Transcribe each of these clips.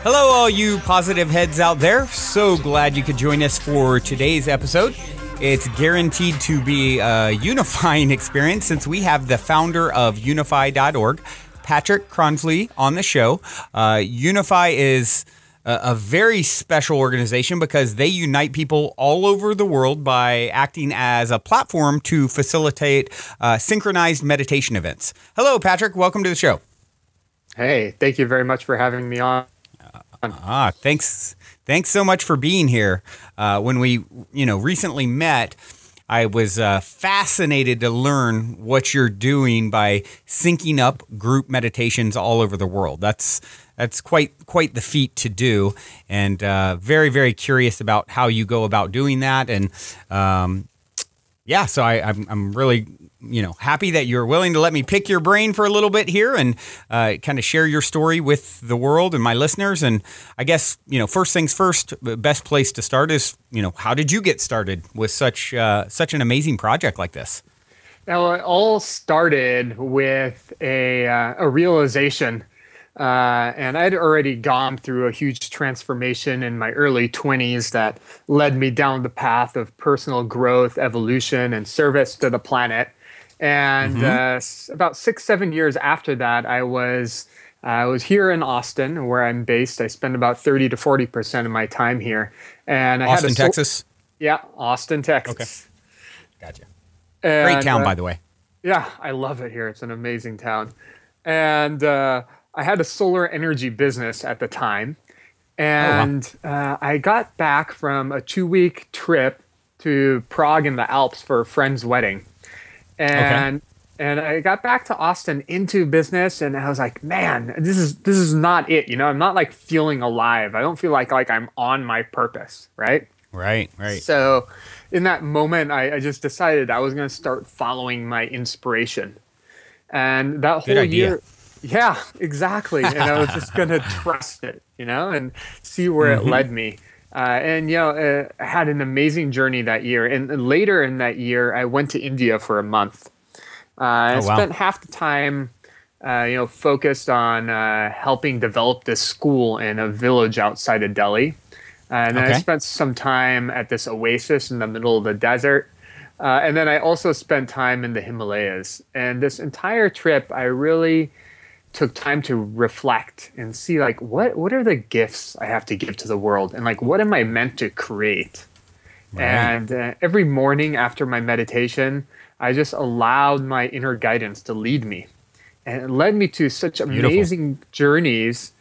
Hello, all you positive heads out there. So glad you could join us for today's episode. It's guaranteed to be a unifying experience since we have the founder of Unify.org, Patrick Kronfli, on the show. Unify is a very special organization because they unite people all over the world by acting as a platform to facilitate synchronized meditation events. Hello, Patrick. Welcome to the show. Hey, thank you very much for having me on. Thanks so much for being here. When we, recently met, I was fascinated to learn what you're doing by syncing up group meditations all over the world. That's quite the feat to do, and very, very curious about how you go about doing that. And so I'm really happy that you're willing to let me pick your brain for a little bit here and kind of share your story with the world and my listeners. And I guess, first things first, the best place to start is, how did you get started with such an amazing project like this? Now, it all started with a realization, and I'd already gone through a huge transformation in my early 20s that led me down the path of personal growth, evolution, and service to the planet. And about 6-7 years after that, I was here in Austin, where I'm based. I spend about 30 to 40% of my time here. And Austin, Texas? Yeah, Austin, Texas. Okay. Gotcha. Great town, by the way. Yeah, I love it here. It's an amazing town. And I had a solar energy business at the time. And I got back from a 2-week trip to Prague in the Alps for a friend's wedding. And I got back to Austin into business, and I was like, man, this is not it. I'm not like feeling alive. I don't feel like I'm on my purpose, right? Right. So in that moment, I just decided I was going to start following my inspiration. And that whole year, yeah, exactly. And I was just going to trust it, and see where it led me. I had an amazing journey that year. And later in that year, I went to India for a month. I spent half the time, focused on helping develop this school in a village outside of Delhi. And then I spent some time at this oasis in the middle of the desert. And then I also spent time in the Himalayas. And this entire trip, I really took time to reflect and see what are the gifts I have to give to the world, and what am I meant to create. Right. And every morning after my meditation, I just allowed my inner guidance to lead me, and it led me to such amazing journeys,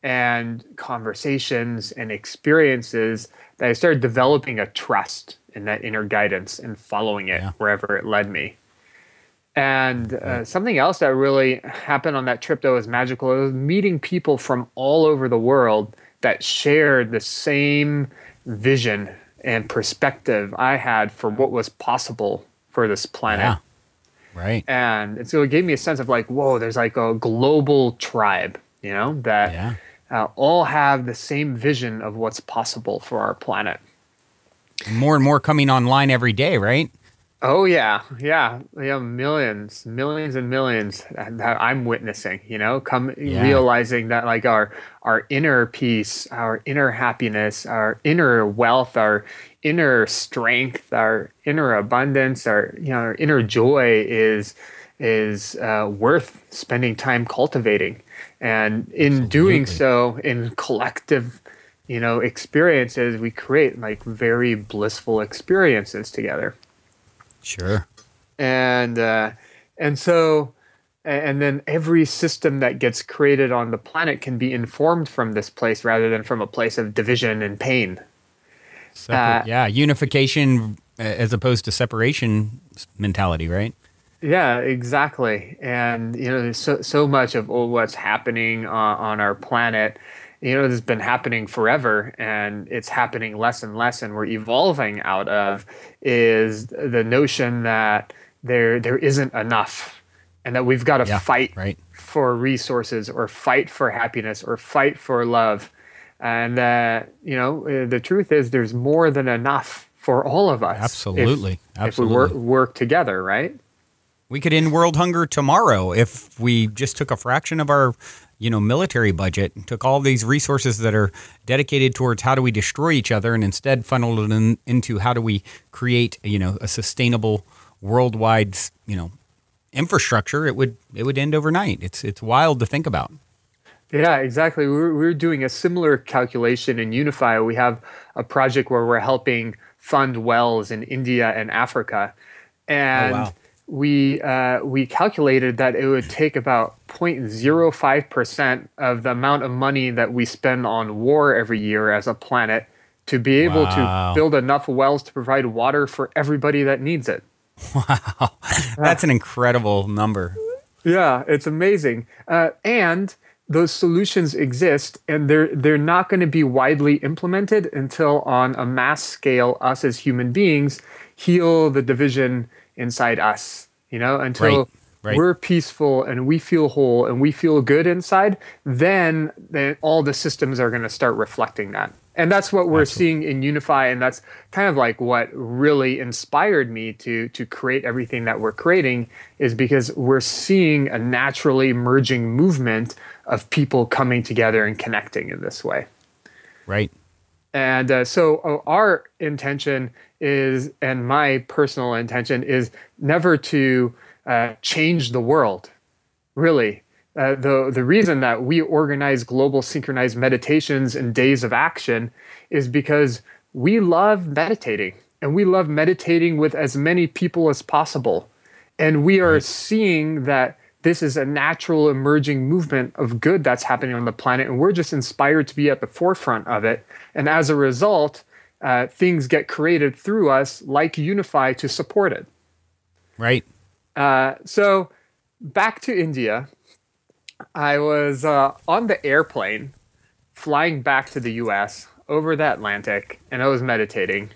and conversations and experiences that I started developing a trust in that inner guidance and following it wherever it led me. And something else that really happened on that trip that was magical was meeting people from all over the world that shared the same vision and perspective I had for what was possible for this planet. Yeah. Right. And so it gave me a sense of whoa, there's a global tribe, that all have the same vision of what's possible for our planet. More and more coming online every day, right? Oh, yeah. Millions and millions that I'm witnessing, realizing that our inner peace, our inner happiness, our inner wealth, our inner strength, our inner abundance, our inner joy is worth spending time cultivating. And in doing so, in collective experiences, we create very blissful experiences together. Sure. And then every system that gets created on the planet can be informed from this place rather than from a place of division and pain. Unification as opposed to separation mentality, right? Yeah, exactly. And there's so much of what's happening on our planet. This has been happening forever, and it's happening less and less, and we're evolving out of is the notion that there isn't enough, and that we've got to fight for resources, or fight for happiness, or fight for love. And the truth is there's more than enough for all of us. Absolutely. If we work together, right? We could end world hunger tomorrow if we just took a fraction of our military budget, took all these resources that are dedicated towards how do we destroy each other, and instead funneled it into how do we create, a sustainable worldwide, infrastructure, it would end overnight. It's wild to think about. Yeah, exactly. We're doing a similar calculation in Unify. We have a project where we're helping fund wells in India and Africa, and wow. we calculated that it would take about 0.05% of the amount of money that we spend on war every year as a planet to be able to build enough wells to provide water for everybody that needs it. Wow, that's an incredible number. Yeah, it's amazing. And those solutions exist, and they're not going to be widely implemented until on a mass scale, us as human beings heal the division inside us, until we're peaceful and we feel whole and we feel good inside, then all the systems are going to start reflecting that. And that's what we're seeing in Unify, and that's kind of like what really inspired me to create everything that we're creating, is because we're seeing a naturally emerging movement of people coming together and connecting in this way. Right. And so our intention is, and my personal intention is, never to change the world, really. The reason that we organize global synchronized meditations and days of action is because we love meditating, and we love meditating with as many people as possible. And we are seeing that this is a natural emerging movement of good that's happening on the planet, and we're just inspired to be at the forefront of it. And as a result, things get created through us, like Unify, to support it. Right. So back to India. I was on the airplane flying back to the U.S. over the Atlantic, and I was meditating.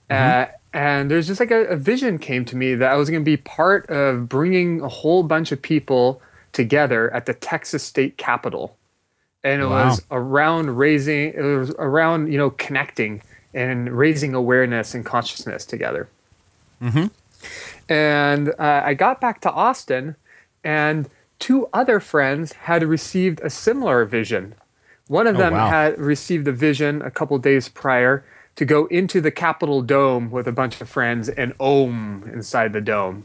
And there's just like a vision came to me that I was going to be part of bringing a whole bunch of people together at the Texas state capitol. And it was around connecting and raising awareness and consciousness together. And I got back to Austin, and two other friends had received a similar vision. One of them had received a vision a couple days prior to go into the Capitol Dome with a bunch of friends and Om inside the dome.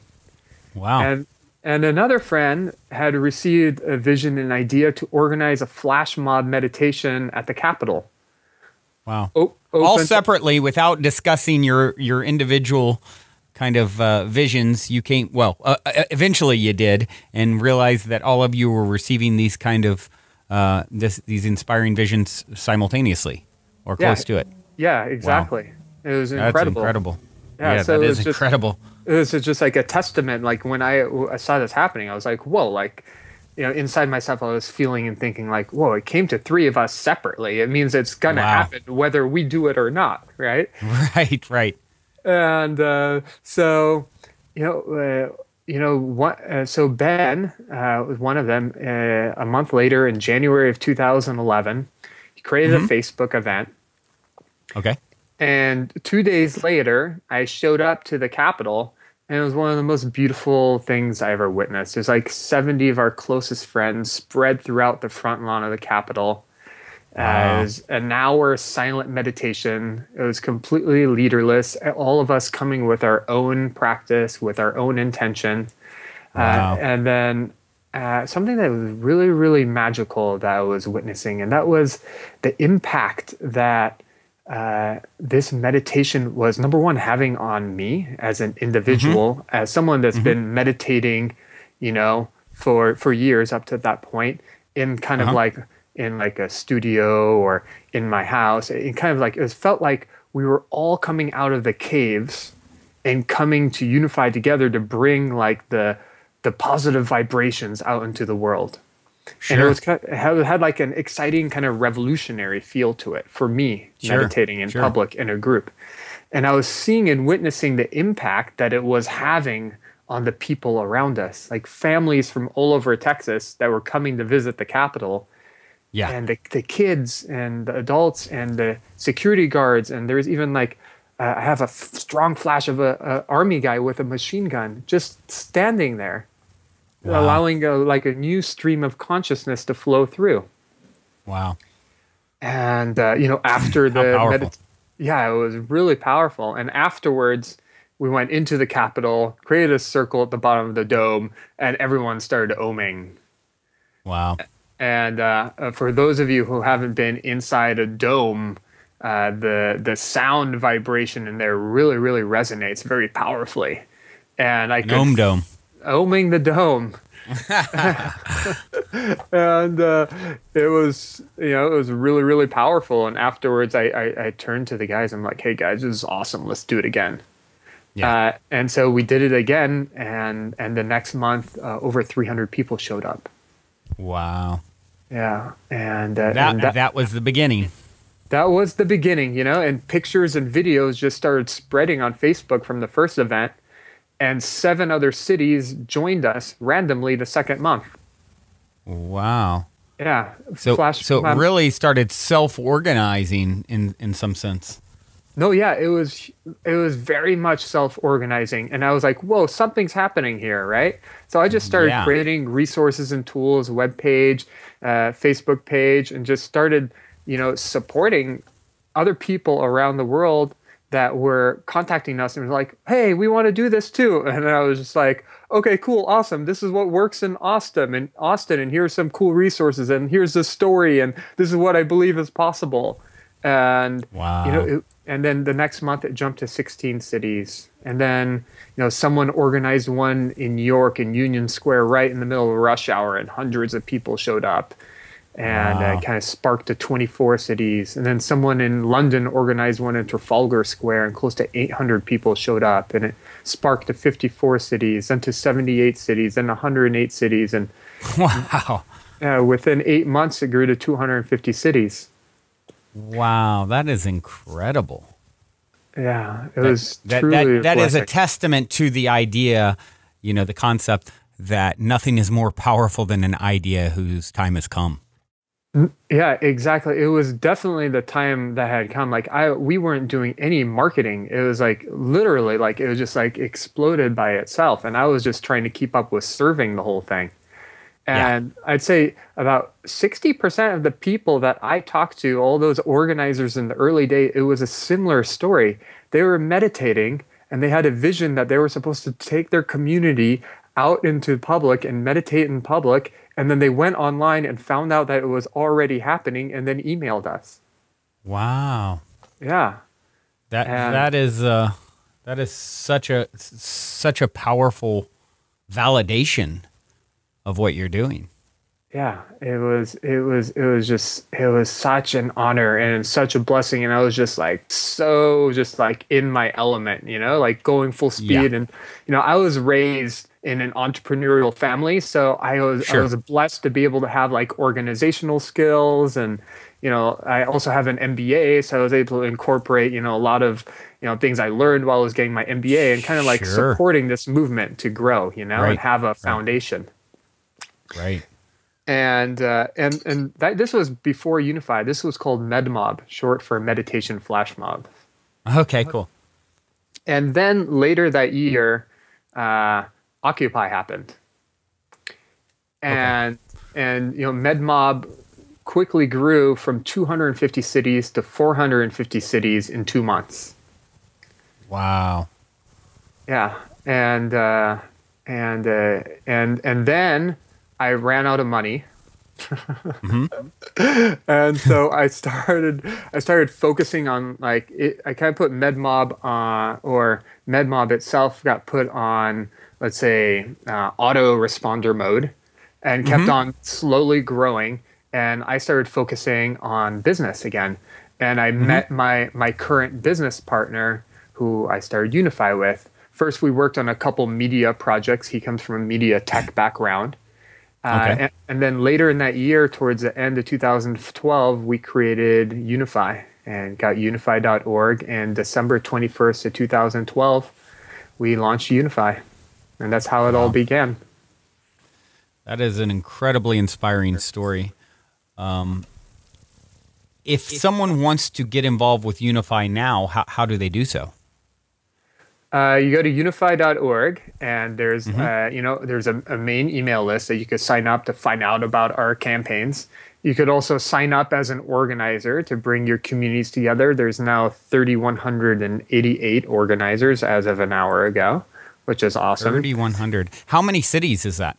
Wow. And another friend had received a vision and idea to organize a flash mob meditation at the Capitol. Wow. All separately, without discussing your individual kind of visions. You came, eventually you did, and realized that all of you were receiving these kind of these inspiring visions simultaneously, or close to it. Yeah, exactly. Wow. It was incredible. That's incredible. Yeah, so that is incredible. It was just like a testament. Like when I saw this happening, I was like, whoa, like, inside myself, I was feeling and thinking like, whoa, it came to three of us separately. It means it's going to happen whether we do it or not, right? Right. And so Ben was one of them. A month later, in January of 2011, he created a Facebook event. Okay. And 2 days later, I showed up to the Capitol, and it was one of the most beautiful things I ever witnessed. There's like 70 of our closest friends spread throughout the front lawn of the Capitol. As an hour silent meditation. It was completely leaderless. All of us coming with our own practice, with our own intention. And then something that was really, really magical that I was witnessing, and that was the impact that this meditation was, number one, having on me as an individual, as someone that's been meditating, for years up to that point, in kind of like in like a studio or in my house. It kind of like, it felt like we were all coming out of the caves and coming to unify together to bring like the positive vibrations out into the world. Sure. And it had like an exciting kind of revolutionary feel to it for me, meditating in public in a group. And I was seeing and witnessing the impact that it was having on the people around us, like families from all over Texas that were coming to visit the Capitol. Yeah. And the kids and the adults and the security guards. And there's even like, I have a strong flash of a army guy with a machine gun just standing there. Wow. allowing like a new stream of consciousness to flow through. Wow. And after How powerful. yeah, it was really powerful. And afterwards, we went into the Capitol, created a circle at the bottom of the dome, and everyone started oming. Wow. And for those of you who haven't been inside a dome, the sound vibration in there really, really resonates very powerfully. And I could Ohm dome. oming the dome. And it was really, really powerful. And afterwards, I turned to the guys. I'm like, hey guys, this is awesome. Let's do it again. Yeah. And so we did it again. And the next month, over 300 people showed up. Wow. Yeah. And that was the beginning. that was the beginning, and pictures and videos just started spreading on Facebook from the first event. And 7 other cities joined us randomly the second month. Wow. Yeah. So it really started self-organizing in some sense. No, yeah, it was very much self-organizing, and I was like, "Whoa, something's happening here," right? So I just started creating resources and tools, web page, Facebook page, and just started, supporting other people around the world that were contacting us and was like, "Hey, we want to do this too." And I was just like, "Okay, cool, awesome. This is what works in Austin, and here's some cool resources, and here's the story, and this is what I believe is possible." And wow. And then the next month it jumped to 16 cities. And then, someone organized one in New York in Union Square right in the middle of rush hour, and hundreds of people showed up. And it kind of sparked to 24 cities. And then someone in London organized one in Trafalgar Square, and close to 800 people showed up. And it sparked to 54 cities, then to 78 cities, then 108 cities. And wow. Within 8 months, it grew to 250 cities. Wow, that is incredible. Yeah, it was truly that is a testament to the idea, the concept that nothing is more powerful than an idea whose time has come. Yeah, exactly. It was definitely the time that had come. Like we weren't doing any marketing. It was like literally like it was just like exploded by itself, and I was just trying to keep up with serving the whole thing. And I'd say about 60% of the people that I talked to, all those organizers in the early day, it was a similar story. They were meditating, and they had a vision that they were supposed to take their community out into public and meditate in public. And then they went online and found out that it was already happening, and then emailed us. Wow. Yeah. That is such a powerful validation of what you're doing. Yeah, it was such an honor and such a blessing. And I was just like, in my element, like going full speed. And, I was raised in an entrepreneurial family. So I was blessed to be able to have like organizational skills. And, I also have an MBA. So I was able to incorporate, a lot of, things I learned while I was getting my MBA, and kind of like supporting this movement to grow, and have a foundation. Right. And this was before Unify. This was called MedMob, short for Meditation Flash Mob. Okay, cool. And then later that year, Occupy happened. And MedMob quickly grew from 250 cities to 450 cities in 2 months. Wow. Yeah. And then I ran out of money. Mm-hmm. And so I started focusing on like I kind of put MedMob or MedMob itself got put on, let's say, auto responder mode, and kept on slowly growing. And I started focusing on business again. And I met my current business partner, who I started Unify with. First, we worked on a couple media projects. He comes from a media tech background. And then later in that year, towards the end of 2012, we created Unify and got unify.org. And December 21st of 2012, we launched Unify. And that's how it all began. That is an incredibly inspiring story. If someone wants to get involved with Unify now, how do they do so? You go to unify.org, and there's there's a main email list that you could sign up to find out about our campaigns. You could also sign up as an organizer to bring your communities together. There's now 3,188 organizers as of an hour ago, which is awesome. 3,100. How many cities is that?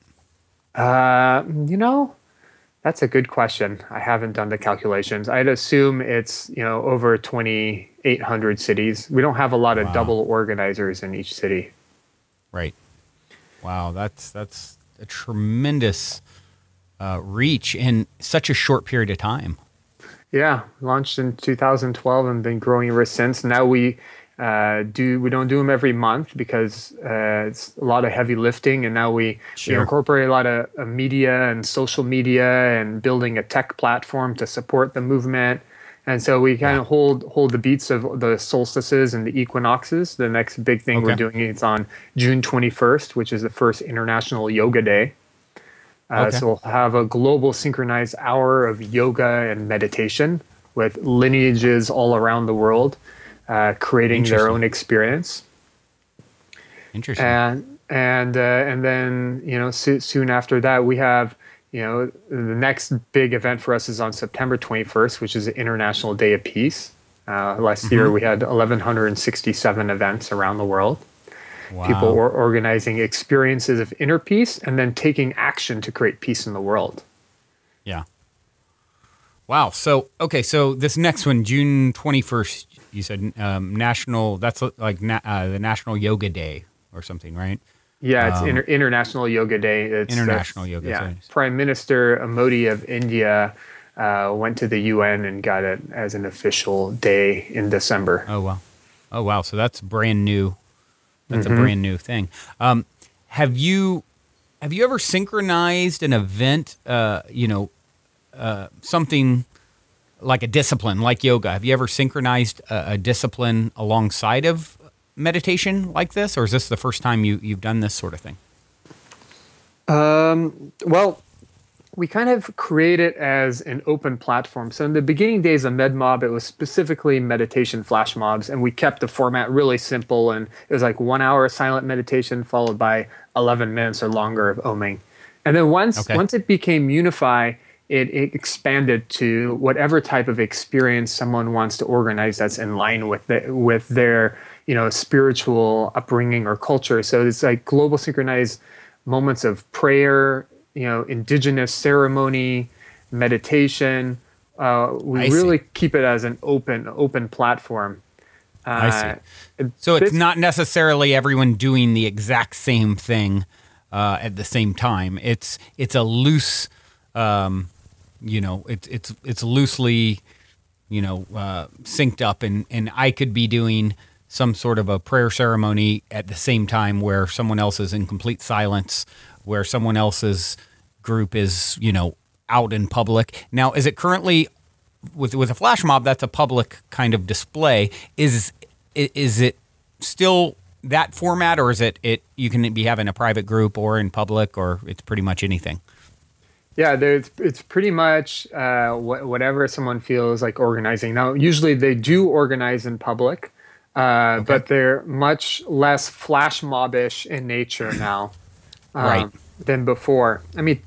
That's a good question. I haven't done the calculations. I'd assume it's, over 2,800 cities. We don't have a lot of double organizers in each city. Right. Wow, that's a tremendous reach in such a short period of time. Yeah, launched in 2012 and been growing ever since. Now we don't do them every month because it's a lot of heavy lifting, and now we incorporate a lot of media and social media and building a tech platform to support the movement. And so we kind of hold the beats of the solstices and the equinoxes. The next big thing we're doing is on June 21st, which is the first International Yoga Day. So we'll have a global synchronized hour of yoga and meditation with lineages all around the world, creating their own experience. Interesting. And then soon after that we have the next big event for us is on September 21st, which is the International Day of Peace. Last year we had 1,167 events around the world. Wow. People were organizing experiences of inner peace and then taking action to create peace in the world. Yeah. Wow. So this next one, June 21st, you said national, that's like the National Yoga Day or something, right? Yeah, it's International Yoga Day. International Yoga Day. Yeah. Prime Minister Modi of India went to the UN and got it as an official day in December. Oh, wow. So that's brand new. That's a brand new thing. Have you ever synchronized an event, something like a discipline, like yoga? Have you ever synchronized a discipline alongside of meditation like this, or is this the first time you've done this sort of thing? Well, we kind of create it as an open platform. So in the beginning days of MedMob, it was specifically meditation flash mobs, and we kept the format really simple, and it was like 1 hour of silent meditation followed by 11 minutes or longer of oming. And then once it became Unify, it expanded to whatever type of experience someone wants to organize that's in line with their spiritual upbringing or culture. So it's like global synchronized moments of prayer, indigenous ceremony, meditation. We really keep it as an open platform. I see. So it's not necessarily everyone doing the exact same thing at the same time. It's a loose, it's loosely, synced up, and I could be doing some sort of a prayer ceremony at the same time where someone else is in complete silence, where someone else's group is, out in public. Now, is it currently with a flash mob? That's a public kind of display. Is it still that format, or is it you can be having a private group or in public, or it's pretty much anything? Yeah, it's pretty much whatever someone feels like organizing. Now, usually they do organize in public, but they're much less flash mob-ish in nature now than before. I mean,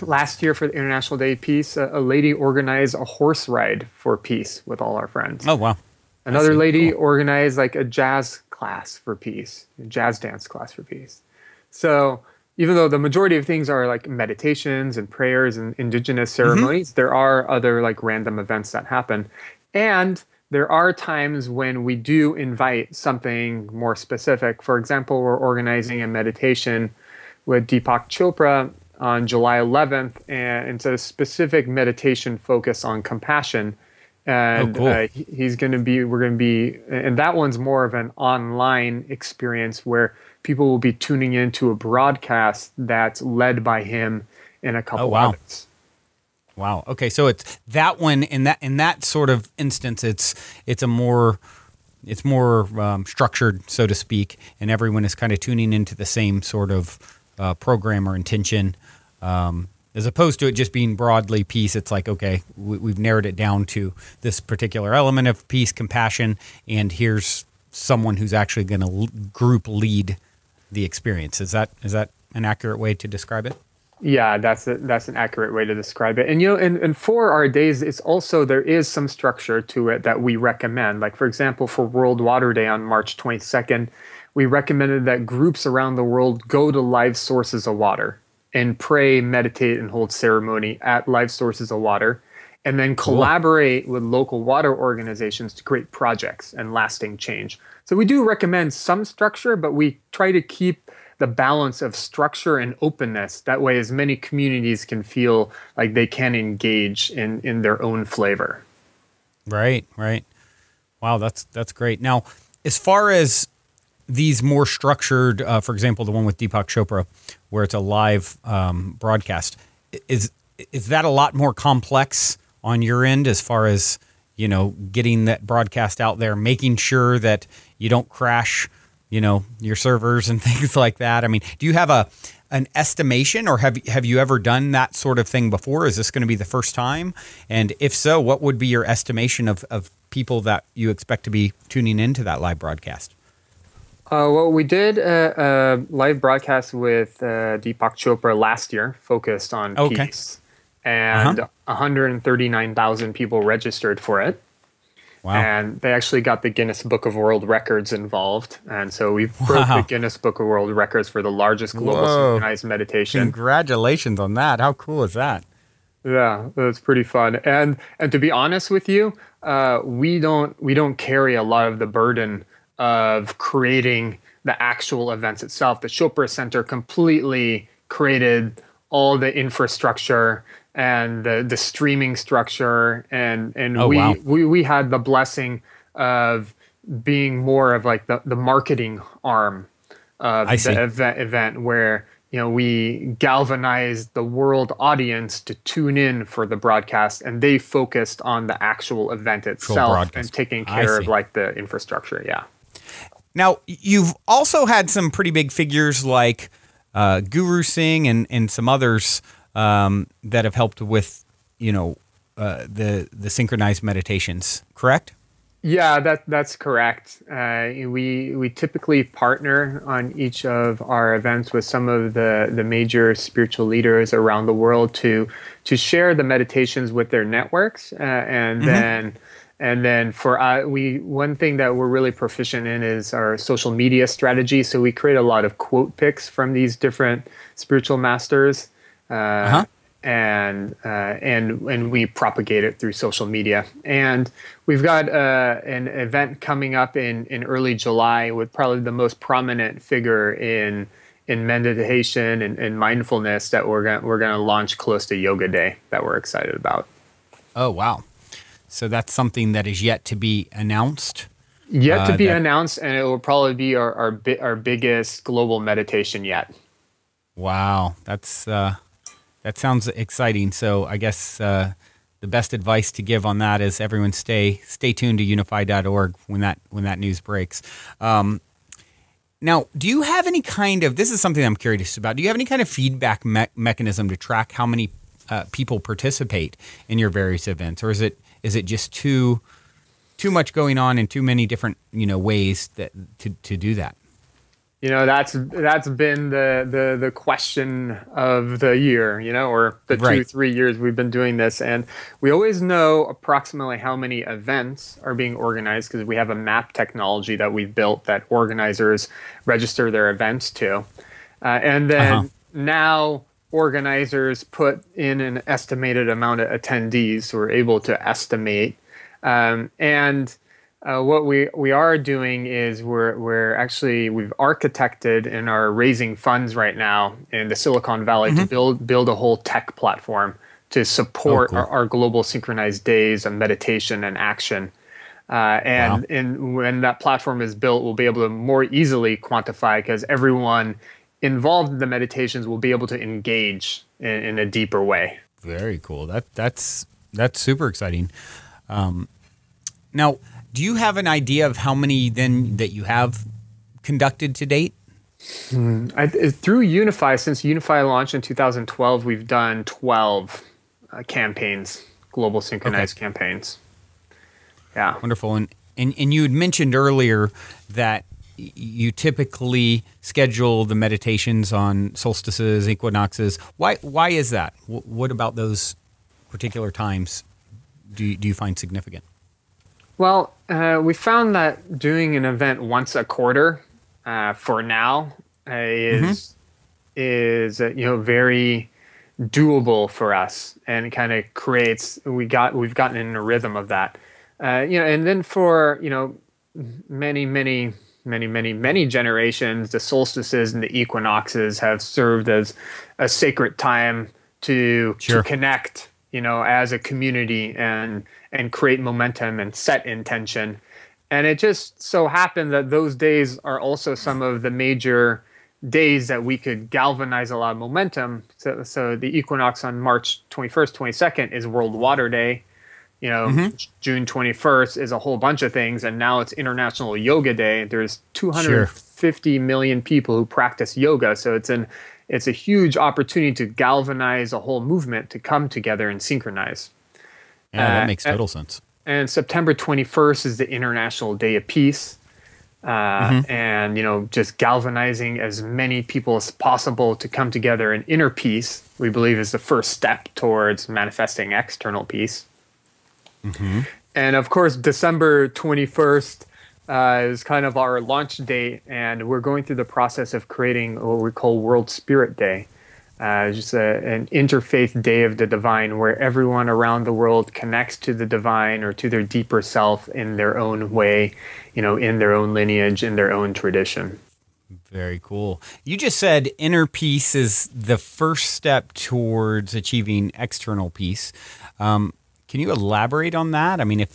last year for the International Day of Peace, a lady organized a horse ride for peace with all our friends. Oh, wow. Another lady organized like a jazz class for peace, a jazz dance class for peace. So even though the majority of things are like meditations and prayers and indigenous ceremonies, there are other like random events that happen. And there are times when we do invite something more specific. For example, we're organizing a meditation with Deepak Chopra on July 11th, and it's a specific meditation focus on compassion. And we're going to be, and that one's more of an online experience where people will be tuning into a broadcast that's led by him and a couple others. Wow. Okay, so it's that one in that sort of instance. It's more structured, so to speak, and everyone is kind of tuning into the same sort of program or intention. As opposed to it just being broadly peace, it's like, okay, we've narrowed it down to this particular element of peace, compassion, and here's someone who's actually going to group lead the experience. Is that an accurate way to describe it? Yeah, that's an accurate way to describe it. And and for our days, it's also there is some structure to it that we recommend. Like for example, for World Water Day on March 22nd, we recommended that groups around the world go to live sources of water and pray, meditate, and hold ceremony at live sources of water, and then collaborate with local water organizations to create projects and lasting change. So we do recommend some structure, but we try to keep the balance of structure and openness. That way, as many communities can feel like they can engage in their own flavor. Right. Wow, that's great. Now, as far as these more structured, for example, the one with Deepak Chopra, where it's a live broadcast, is that a lot more complex on your end as far as, getting that broadcast out there, making sure that you don't crash, your servers and things like that? I mean, do you have an estimation, or have you ever done that sort of thing before? Is this going to be the first time? And if so, what would be your estimation of people that you expect to be tuning into that live broadcast? Well, we did a live broadcast with Deepak Chopra last year, focused on peace. And 139,000 people registered for it. Wow. And they actually got the Guinness Book of World Records involved. And so we broke the Guinness Book of World Records for the largest global synchronized meditation. Congratulations on that. How cool is that? Yeah, that's pretty fun. And to be honest with you, we don't carry a lot of the burden of creating the actual events itself. The Chopra Center completely created all the infrastructure and the streaming structure, and we had the blessing of being more of like the marketing arm of the event where we galvanized the world audience to tune in for the broadcast, and they focused on the actual event itself and taking care of like the infrastructure. Yeah. Now, you've also had some pretty big figures like Guru Singh and some others that have helped with, the synchronized meditations, correct? Yeah, that's correct. We typically partner on each of our events with some of the major spiritual leaders around the world to share the meditations with their networks, and then for one thing that we're really proficient in is our social media strategy. So we create a lot of quote pics from these different spiritual masters. And we propagate it through social media. And we've got an event coming up in early July with probably the most prominent figure in meditation and mindfulness that we're gonna launch close to Yoga Day that we're excited about. Oh, wow. So that's something that is yet to be announced? Yet to be announced, and it will probably be our biggest global meditation yet. Wow, that sounds exciting. So I guess the best advice to give on that is everyone stay tuned to unify.org when that news breaks. Now, do you have any kind of, this is something I'm curious about, do you have any kind of feedback mechanism to track how many people participate in your various events, or is it just too much going on in too many different ways to do that? That's been the question of the year, or the 2-3 years we've been doing this. And we always know approximately how many events are being organized because we have a map technology that we've built that organizers register their events to. And then now organizers put in an estimated amount of attendees, so we're able to estimate. What we are doing is we've architected and are raising funds right now in the Silicon Valley to build a whole tech platform to support our global synchronized days of meditation and action. And when that platform is built, we'll be able to more easily quantify because everyone involved in the meditations will be able to engage in a deeper way. Very cool. That's super exciting. Now, do you have an idea of how many then that you have conducted to date? Through Unify, since Unify launched in 2012, we've done 12 campaigns, global synchronized campaigns. Yeah. Wonderful. And you had mentioned earlier that you typically schedule the meditations on solstices, equinoxes. Why is that? What about those particular times do you find significant? Well, we found that doing an event once a quarter for now is very doable for us, and it kind of creates we've gotten in a rhythm of that. And then for many generations, the solstices and the equinoxes have served as a sacred time to connect, as a community and create momentum and set intention. And it just so happened that those days are also some of the major days that we could galvanize a lot of momentum. So the equinox on March 21st, 22nd is World Water Day. June 21st is a whole bunch of things, and now it's International Yoga Day. There's 250 million people who practice yoga, so it's a huge opportunity to galvanize a whole movement to come together and synchronize. Yeah, that makes total sense. And September 21st is the International Day of Peace, and just galvanizing as many people as possible to come together in inner peace, we believe, is the first step towards manifesting external peace. And of course, December 21st is kind of our launch date, and we're going through the process of creating what we call World Spirit Day, just an interfaith day of the divine, where everyone around the world connects to the divine or to their deeper self in their own way, in their own lineage, in their own tradition. Very cool. You just said inner peace is the first step towards achieving external peace. Can you elaborate on that? I mean,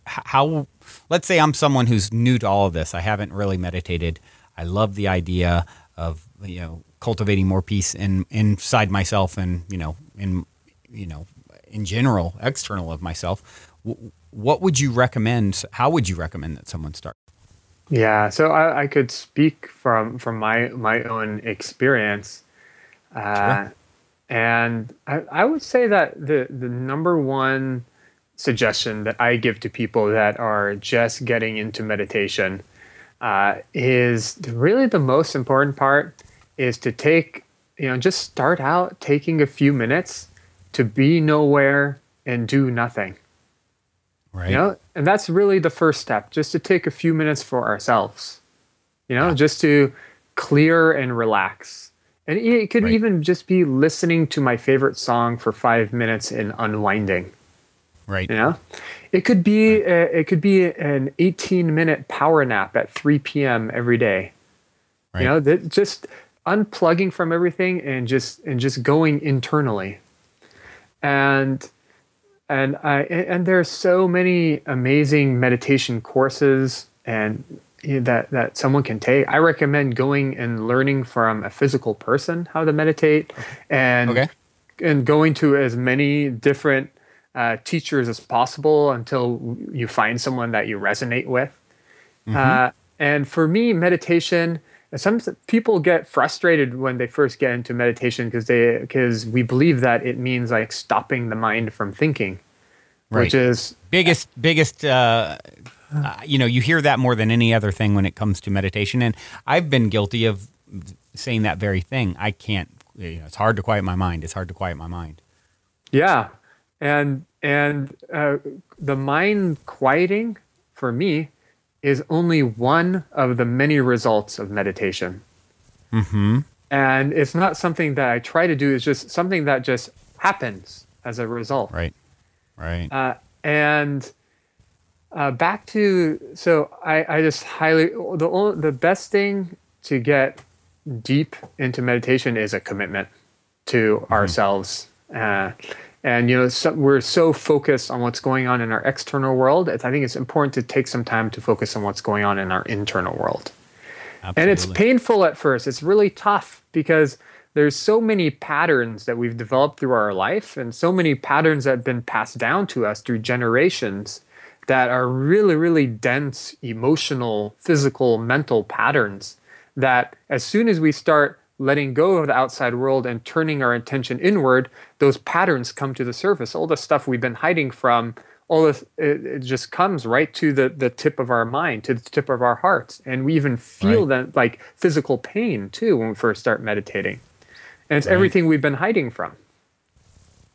how, let's say I'm someone who's new to all of this. I haven't really meditated. I love the idea of, cultivating more peace inside myself and, in general, external of myself. What would you recommend? How would you recommend that someone start? Yeah, so I could speak from my own experience. Sure. And I would say that the number one suggestion that I give to people that are just getting into meditation is really the most important part is to take, just start out taking a few minutes to be nowhere and do nothing. Right. And that's really the first step, just to take a few minutes for ourselves, just to clear and relax. And it could even just be listening to my favorite song for 5 minutes and unwinding. Right. It could be an 18-minute power nap at 3 p.m. every day. Right. Just unplugging from everything and just going internally. And there are so many amazing meditation courses and that someone can take. I recommend going and learning from a physical person how to meditate, and going to as many different teachers as possible until you find someone that you resonate with. And for me, meditation, some people get frustrated when they first get into meditation because we believe that it means like stopping the mind from thinking, which is biggest. You hear that more than any other thing when it comes to meditation. And I've been guilty of saying that very thing. I can't, it's hard to quiet my mind. It's hard to quiet my mind. Yeah. And the mind quieting for me is only one of the many results of meditation. And it's not something that I try to do. It's just something that just happens as a result. Right. Back to, so I just the best thing to get deep into meditation is a commitment to ourselves. We're so focused on what's going on in our external world. I think it's important to take some time to focus on what's going on in our internal world. Absolutely. And it's painful at first. It's really tough because there's so many patterns that we've developed through our life and so many patterns that have been passed down to us through generations that are really, really dense, emotional, physical, mental patterns that as soon as we start letting go of the outside world and turning our attention inward, those patterns come to the surface. All the stuff we've been hiding from all this, it just comes right to the tip of our mind, to the tip of our hearts. And we even feel that like physical pain too when we first start meditating. And it's everything we've been hiding from.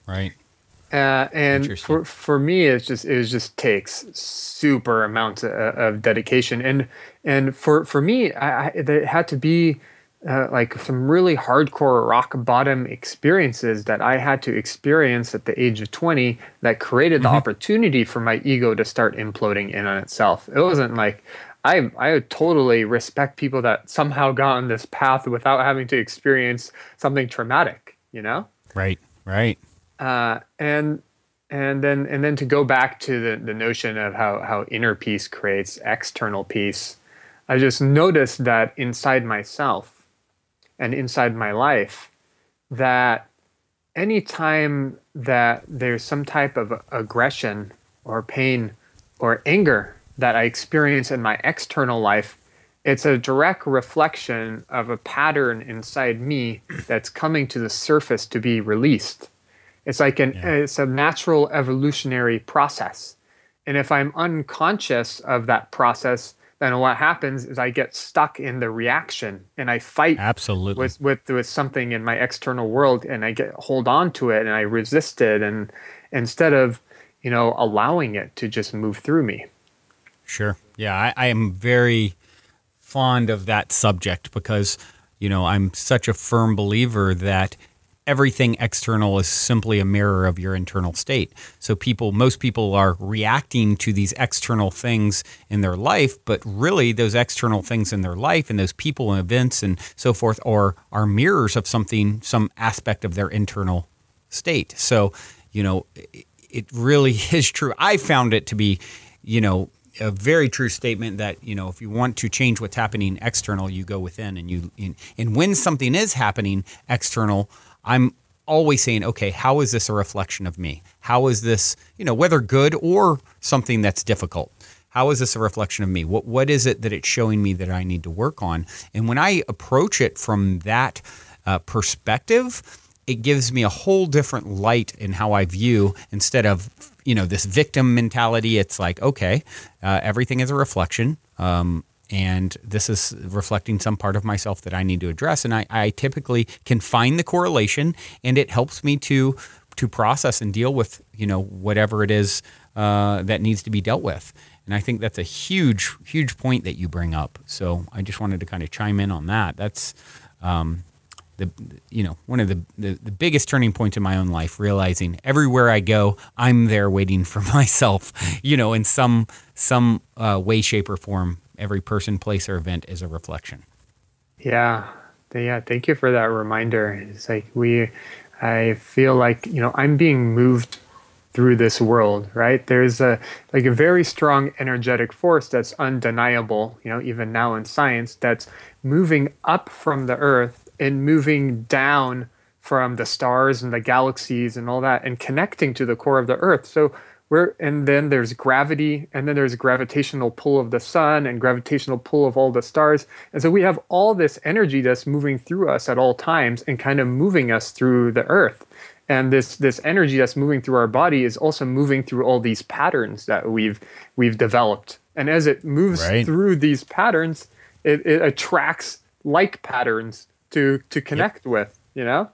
Right. And for me, it just takes super amounts of dedication. And for me, it had to be like some really hardcore rock bottom experiences that I had to experience at the age of 20 that created the opportunity for my ego to start imploding in on itself. It wasn't like I totally respect people that somehow got on this path without having to experience something traumatic, you know? Right. And then to go back to the notion of how inner peace creates external peace, I just noticed that inside myself and inside my life, that anytime that there's some type of aggression or pain or anger that I experience in my external life, it's a direct reflection of a pattern inside me that's coming to the surface to be released. It's like it's a natural evolutionary process. And if I'm unconscious of that process, then what happens is I get stuck in the reaction and I fight with something in my external world, and I hold on to it and I resist it, and instead of, allowing it to just move through me. Sure. Yeah, I am very fond of that subject because, I'm such a firm believer that everything external is simply a mirror of your internal state. So most people are reacting to these external things in their life, but really those external things in their life and those people and events and so forth are mirrors of some aspect of their internal state. So, it really is true. I found it to be, a very true statement that, if you want to change what's happening external, you go within, and when something is happening external, I'm always saying, okay, how is this a reflection of me? How is this, whether good or something that's difficult? How is this a reflection of me? What is it that it's showing me that I need to work on? And when I approach it from that perspective, it gives me a whole different light in how I view, instead of, this victim mentality. It's like, okay, everything is a reflection. And this is reflecting some part of myself that I need to address. And I typically can find the correlation, and it helps me to process and deal with, whatever it is that needs to be dealt with. And I think that's a huge, huge point that you bring up. So I just wanted to kind of chime in on that. That's one of the biggest turning points in my own life, realizing everywhere I go, I'm there waiting for myself, in some way, shape, or form. Every person, place, or event is a reflection. Yeah. Thank you for that reminder. It's like I feel like, I'm being moved through this world, right? There's a very strong energetic force that's undeniable, even now in science, that's moving up from the earth and moving down from the stars and the galaxies and all that, and connecting to the core of the earth. So and then there's gravity, and then there's gravitational pull of the sun and gravitational pull of all the stars. And so we have all this energy that's moving through us at all times and kind of moving us through the earth. And this energy that's moving through our body is also moving through all these patterns that we've developed. And as it moves through these patterns, it attracts like patterns to connect with, Yep.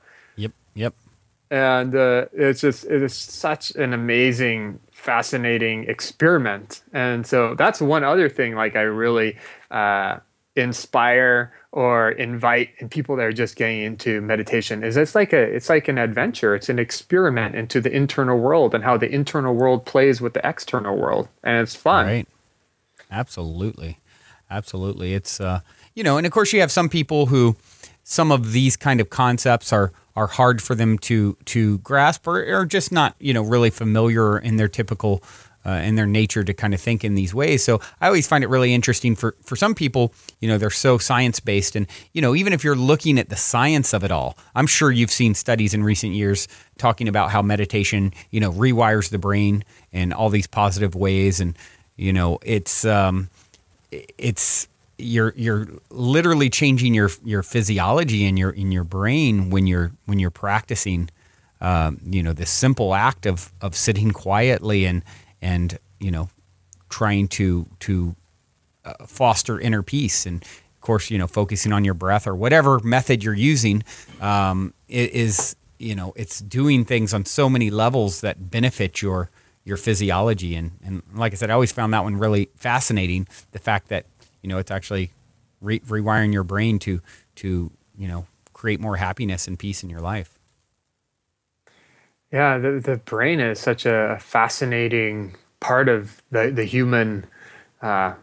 And it is such an amazing, fascinating experiment. And so that's one other thing, like I really inspire or invite in people that are just getting into meditation, is it's like an adventure. It's an experiment into the internal world and how the internal world plays with the external world. And it's fun. Right. Absolutely. It's, and of course you have some people who, some of these kind of concepts are hard for them to grasp, or just not, really familiar in their typical, in their nature to kind of think in these ways. So I always find it really interesting for some people, they're so science-based, and, even if you're looking at the science of it all, I'm sure you've seen studies in recent years talking about how meditation, rewires the brain in all these positive ways. And, it's you're literally changing your physiology in your brain when you're practicing, this simple act of sitting quietly and trying to foster inner peace. And of course, focusing on your breath or whatever method you're using it's doing things on so many levels that benefit your physiology. And like I said, I always found that one really fascinating. The fact that, it's actually rewiring your brain to create more happiness and peace in your life. Yeah, the brain is such a fascinating part of the human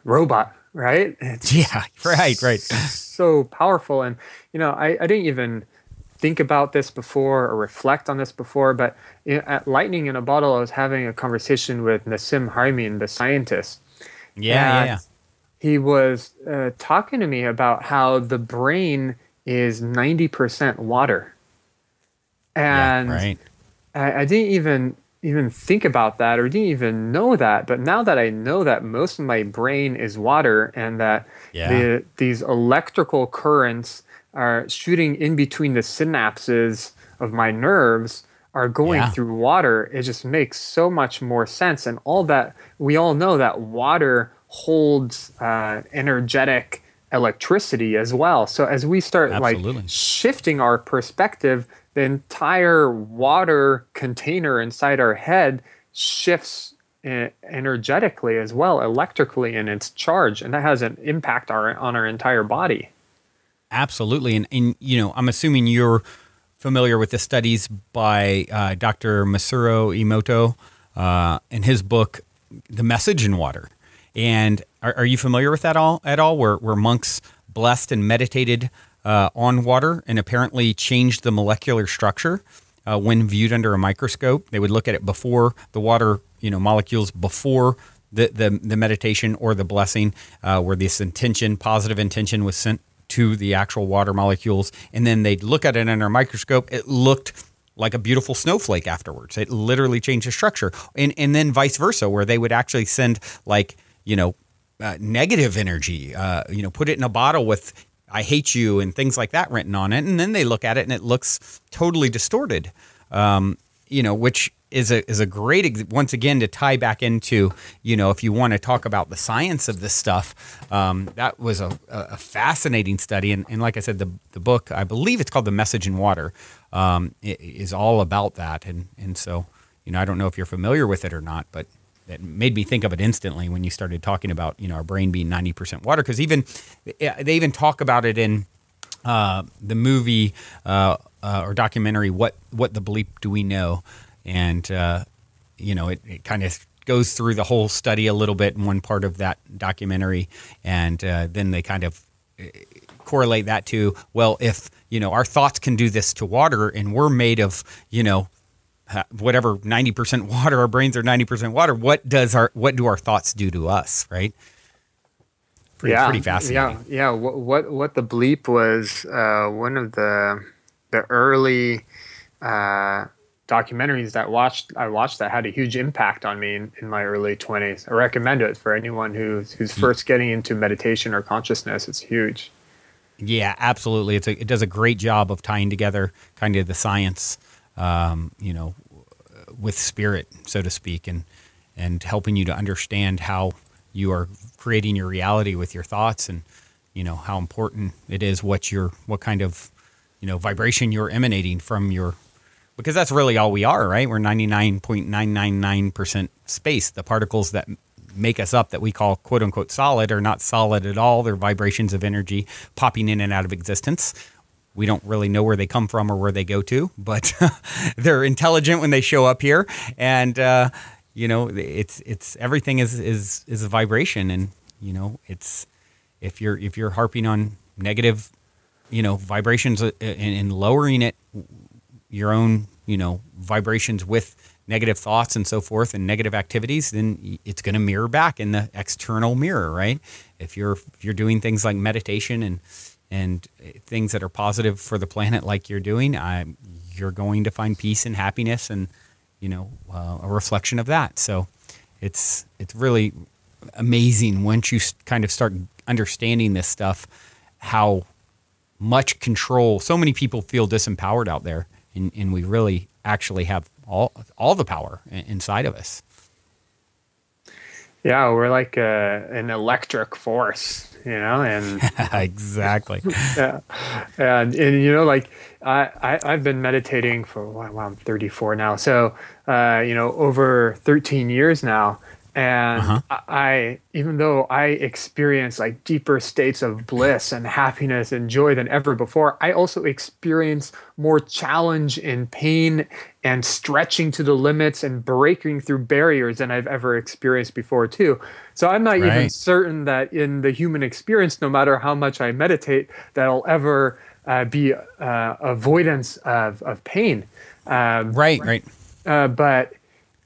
robot, right? Yeah, right. So powerful. And, I didn't even think about this before or reflect on this before, but at Lightning in a Bottle, I was having a conversation with Nassim Haramein, the scientist. Yeah. He was talking to me about how the brain is 90% water. And right. I didn't even think about that or didn't even know that. But now that I know that most of my brain is water and that these electrical currents are shooting in between the synapses of my nerves are going through water, it just makes so much more sense. And all that, we all know that water holds energetic electricity as well. So as we start shifting our perspective, the entire water container inside our head shifts energetically as well, electrically in its charge, and that has an impact on our entire body. Absolutely. And I'm assuming you're familiar with the studies by Dr. Masaru Emoto in his book, The Message in Water. And are you familiar with that at all? Where monks blessed and meditated on water and apparently changed the molecular structure when viewed under a microscope. They would look at it before the water, molecules before the meditation or the blessing, where this positive intention was sent to the actual water molecules. And then they'd look at it under a microscope. It looked like a beautiful snowflake afterwards. It literally changed the structure. And then vice versa, where they would actually send negative energy, put it in a bottle with "I hate you" and things like that written on it. And then they look at it and it looks totally distorted, which is a great, once again, to tie back into, if you want to talk about the science of this stuff, that was a fascinating study. And like I said, the book, I believe it's called The Message in Water, it is all about that. And so, I don't know if you're familiar with it or not, but that made me think of it instantly when you started talking about, our brain being 90% water. Because they even talk about it in the movie or documentary, What the Bleep Do We Know? And, it kind of goes through the whole study a little bit in one part of that documentary. And then they kind of correlate that to, well, if, our thoughts can do this to water and we're made of, whatever 90% water, our brains are 90% water. What do our thoughts do to us? Right. Pretty fascinating. Yeah. What the Bleep was one of the early documentaries that I watched that had a huge impact on me in my early 20s. I recommend it for anyone who's first getting into meditation or consciousness. It's huge. Yeah, absolutely. It does a great job of tying together kind of the science, with spirit, so to speak, and helping you to understand how you are creating your reality with your thoughts, and how important it is what kind of vibration you're emanating from because that's really all we are, right? We're 99.999% space. The particles that make us up that we call quote unquote solid are not solid at all. They're vibrations of energy popping in and out of existence. We don't really know where they come from or where they go to, but they're intelligent when they show up here. And, it's everything is a vibration. And, it's, if you're harping on negative, vibrations and lowering it, your own, vibrations with negative thoughts and so forth and negative activities, then it's going to mirror back in the external mirror, right? If you're doing things like meditation and things that are positive for the planet, like you're doing, you're going to find peace and happiness and, a reflection of that. So it's really amazing once you kind of start understanding this stuff, how much control so many people feel disempowered out there. And we really actually have all the power inside of us. Yeah, we're like an electric force, and Exactly. yeah, and like I've been meditating for well, I'm 34 now, so over 13 years now, and Uh-huh. I even though I experience like deeper states of bliss and happiness and joy than ever before, I also experience more challenge and pain and stretching to the limits and breaking through barriers than I've ever experienced before too. So I'm not even Right. certain that in the human experience, no matter how much I meditate, that I'll ever be avoidance of pain. Um, Right, right. but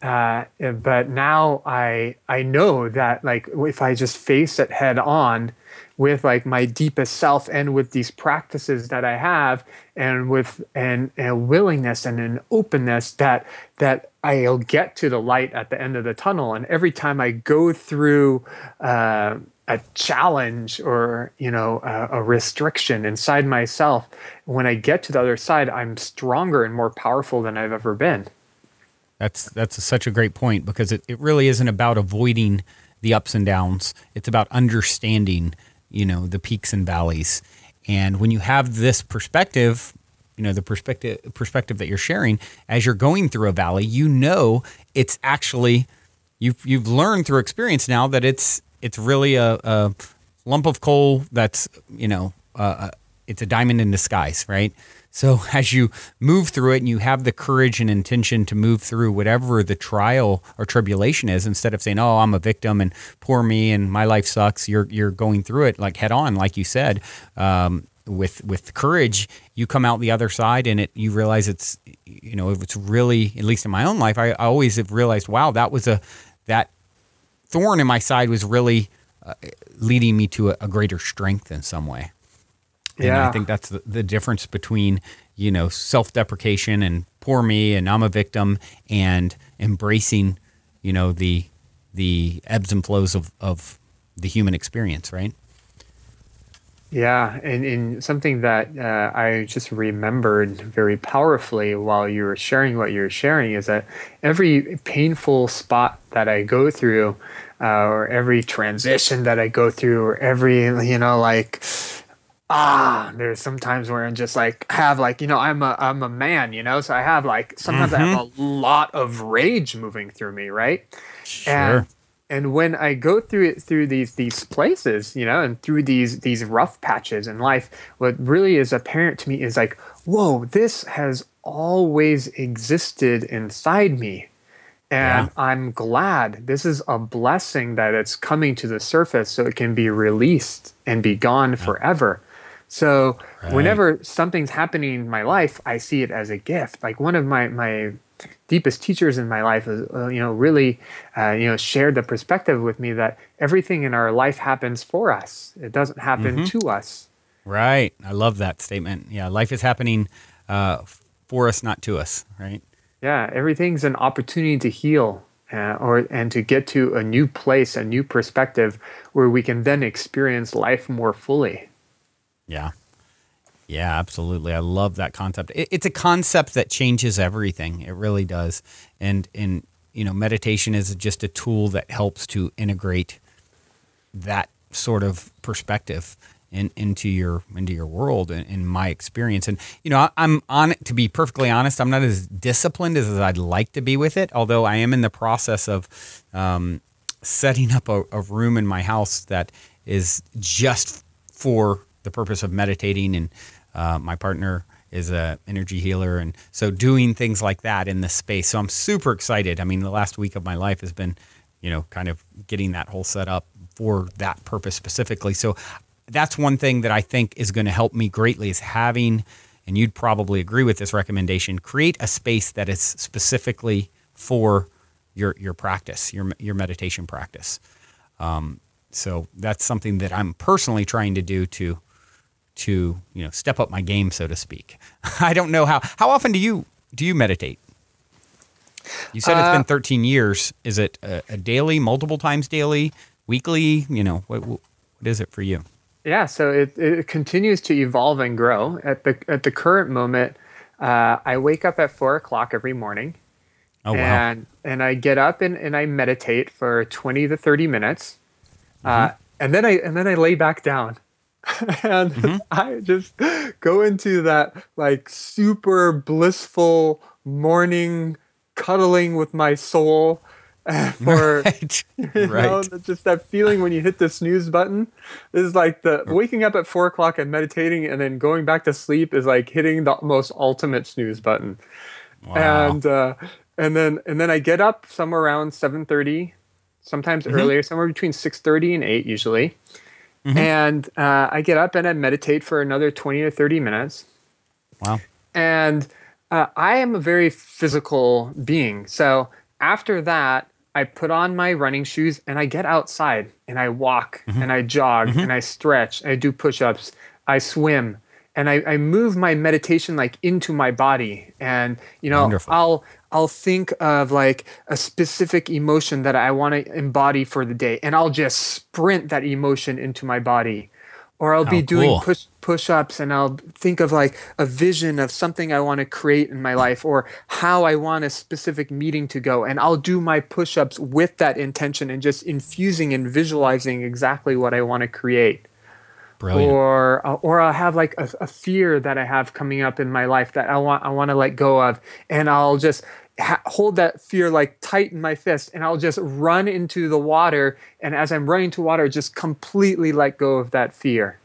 but now I know that like if I just face it head on with like my deepest self and with these practices that I have and with and a willingness and an openness that I'll get to the light at the end of the tunnel. And every time I go through a challenge or a restriction inside myself, when I get to the other side, I'm stronger and more powerful than I've ever been. That's such a great point because it really isn't about avoiding the ups and downs. It's about understanding, the peaks and valleys. And when you have this perspective, the perspective that you're sharing as you're going through a valley, it's actually you've learned through experience now that it's really a lump of coal that's it's a diamond in disguise, right? So as you move through it and you have the courage and intention to move through whatever the trial or tribulation is, instead of saying, "Oh, I'm a victim and poor me and my life sucks," you're going through it like head on, like you said, with courage. You come out the other side and you realize it's really, at least in my own life, I always have realized, wow, that thorn in my side was really leading me to a greater strength in some way. And Yeah. I think that's the difference between, self-deprecation and poor me and I'm a victim and embracing, the ebbs and flows of the human experience, right? Yeah, and something that I just remembered very powerfully while you were sharing what you were sharing is that every painful spot that I go through, or every transition that I go through, or every, there's sometimes where I'm just like have like I'm a man, so I have like sometimes I have a lot of rage moving through me, right? Sure. And when I go through these places, and through these rough patches in life, what really is apparent to me is like, whoa, this has always existed inside me. Yeah. And I'm glad this is a blessing that it's coming to the surface so it can be released and be gone forever. So Right. whenever something's happening in my life, I see it as a gift. Like one of my deepest teachers in my life is, really, shared the perspective with me that everything in our life happens for us. It doesn't happen to us. Right. I love that statement. Yeah. Life is happening for us, not to us, right? Yeah, everything's an opportunity to heal, and to get to a new place, a new perspective where we can then experience life more fully. Yeah. Yeah, absolutely. I love that concept. It's a concept that changes everything. It really does. And meditation is just a tool that helps to integrate that sort of perspective into your world, in my experience. And I'm on it, to be perfectly honest. I'm not as disciplined as I'd like to be with it, although I am in the process of setting up a room in my house that is just for the purpose of meditating. And my partner is a energy healer, and so doing things like that in this space. So I'm super excited. I mean, the last week of my life has been kind of getting that whole set up for that purpose specifically. So that's one thing that I think is going to help me greatly, is having, and you'd probably agree with this recommendation, create a space that is specifically for your practice, your meditation practice. So that's something that I'm personally trying to do to step up my game, so to speak. I don't know how often do you meditate? You said it's been 13 years. Is it a daily, multiple times daily, weekly? What is it for you? Yeah, so it continues to evolve and grow. At the current moment, I wake up at 4 o'clock every morning, Oh, wow. And I get up and I meditate for 20 to 30 minutes. And then I lay back down. And I just go into that like super blissful morning cuddling with my soul for Right. you Right. know, just that feeling when you hit the snooze button is like the waking up at 4 o'clock and meditating and then going back to sleep is like hitting the most ultimate snooze button. Wow. And then I get up somewhere around 7:30, sometimes earlier, somewhere between 6:30 and 8 usually. And I get up and I meditate for another 20 to 30 minutes. Wow. And I am a very physical being. So after that, I put on my running shoes and I get outside and I walk and I jog and I stretch. I do push-ups. I swim. And I move my meditation like into my body. And, you know, Wonderful. I'll think of like a specific emotion that I want to embody for the day. And I'll just sprint that emotion into my body. Or I'll be doing push-ups and I'll think of like a vision of something I want to create in my life or how I want a specific meeting to go. And I'll do my push-ups with that intention and just infusing and visualizing exactly what I want to create. Brilliant. Or I'll have like a fear that I have coming up in my life that I want to let go of. And I'll just hold that fear like tight in my fist and I'll just run into the water. And as I'm running to water, just completely let go of that fear.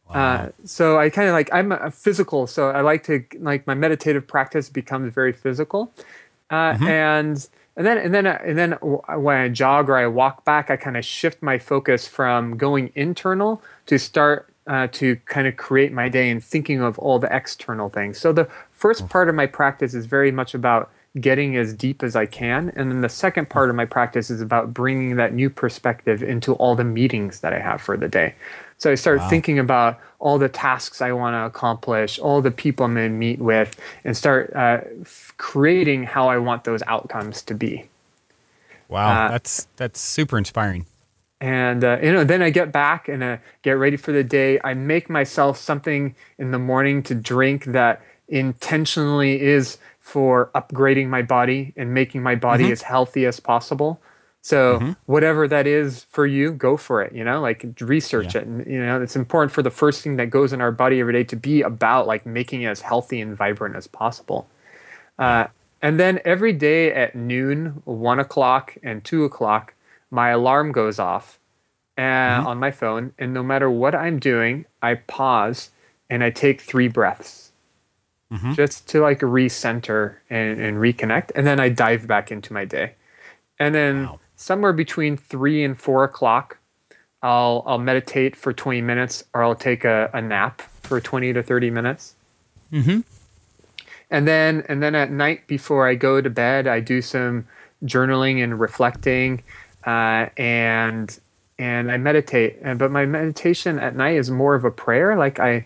Wow. So I kind of like, I'm a physical. So I like to, like my meditative practice becomes very physical. And then when I jog or I walk back, I kind of shift my focus from going internal to start to kind of create my day and thinking of all the external things. So the first part of my practice is very much about getting as deep as I can. And then the second part of my practice is about bringing that new perspective into all the meetings that I have for the day. So I start thinking about all the tasks I want to accomplish, all the people I'm going to meet with, and start creating how I want those outcomes to be. Wow, that's super inspiring. And then I get back and get ready for the day. I make myself something in the morning to drink that intentionally is for upgrading my body and making my body as healthy as possible. So whatever that is for you, go for it, like research it. And, it's important for the first thing that goes in our body every day to be about like making it as healthy and vibrant as possible. And then every day at noon, 1 o'clock and 2 o'clock, my alarm goes off on my phone. And no matter what I'm doing, I pause and I take 3 breaths just to like recenter and reconnect. And then I dive back into my day. And then somewhere between 3 and 4 o'clock, I'll meditate for 20 minutes or I'll take a nap for 20 to 30 minutes. And then at night before I go to bed, I do some journaling and reflecting, and I meditate. But my meditation at night is more of a prayer. Like I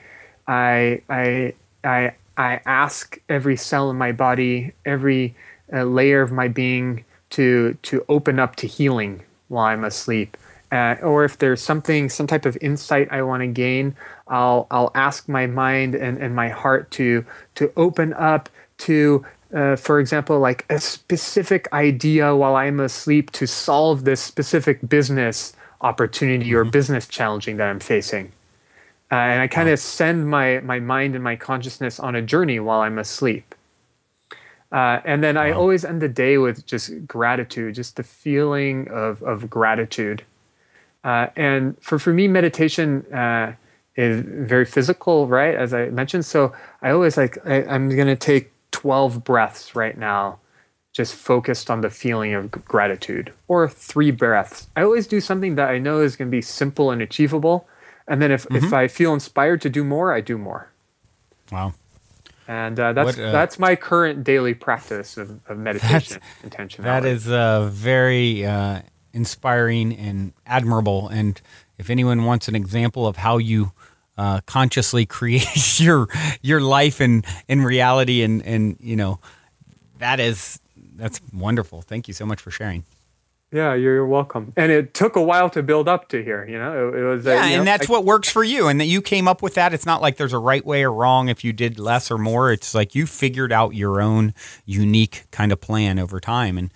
ask every cell in my body, every layer of my being to open up to healing while I'm asleep. Or if there's some type of insight I want to gain, I'll ask my mind and my heart to open up to, for example, like a specific idea while I'm asleep to solve this specific business opportunity or business challenging that I'm facing. And I kind of send my mind and my consciousness on a journey while I'm asleep. And then I always end the day with just gratitude, just the feeling of gratitude. And for me, meditation is very physical, right? As I mentioned. So I always I'm going to take 12 breaths right now, just focused on the feeling of gratitude, or 3 breaths. I always do something that I know is going to be simple and achievable. And then if I feel inspired to do more, I do more. Wow. And that's my current daily practice of meditation, intentionality. That is very inspiring and admirable. And if anyone wants an example of how you consciously create your life in reality, and that's wonderful. Thank you so much for sharing. Yeah, you're welcome. And it took a while to build up to here. It was Yeah, and that's what works for you, and that you came up with that. It's not like there's a right way or wrong if you did less or more. It's like you figured out your own unique kind of plan over time, and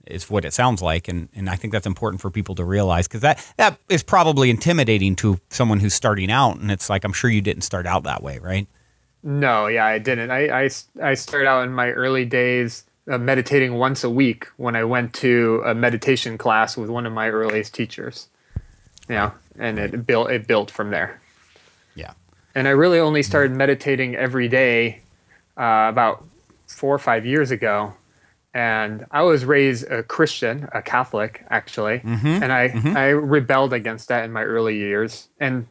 it's what it sounds like. And I think that's important for people to realize, because that is probably intimidating to someone who's starting out. And it's like, I'm sure you didn't start out that way, right? No, yeah, I didn't. I started out in my early days meditating once a week when I went to a meditation class with one of my earliest teachers. And it built from there. Yeah. And I really only started meditating every day about 4 or 5 years ago. And I was raised a Christian, a Catholic, actually. And I rebelled against that in my early years. And,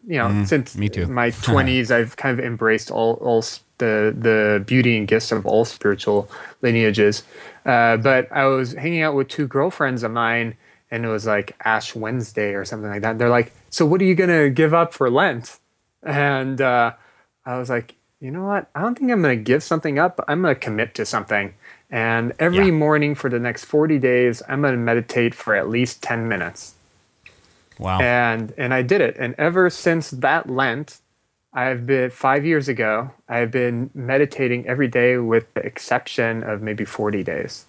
since me too. my 20s, I've kind of embraced all the beauty and gifts of all spiritual lineages. But I was hanging out with 2 girlfriends of mine, and it was like Ash Wednesday or something like that. They're like, so what are you going to give up for Lent? And I was like, you know what? I don't think I'm going to give something up. I'm going to commit to something. And every morning for the next 40 days, I'm going to meditate for at least 10 minutes. Wow. And I did it. And ever since that Lent, 5 years ago, I've been meditating every day with the exception of maybe 40 days.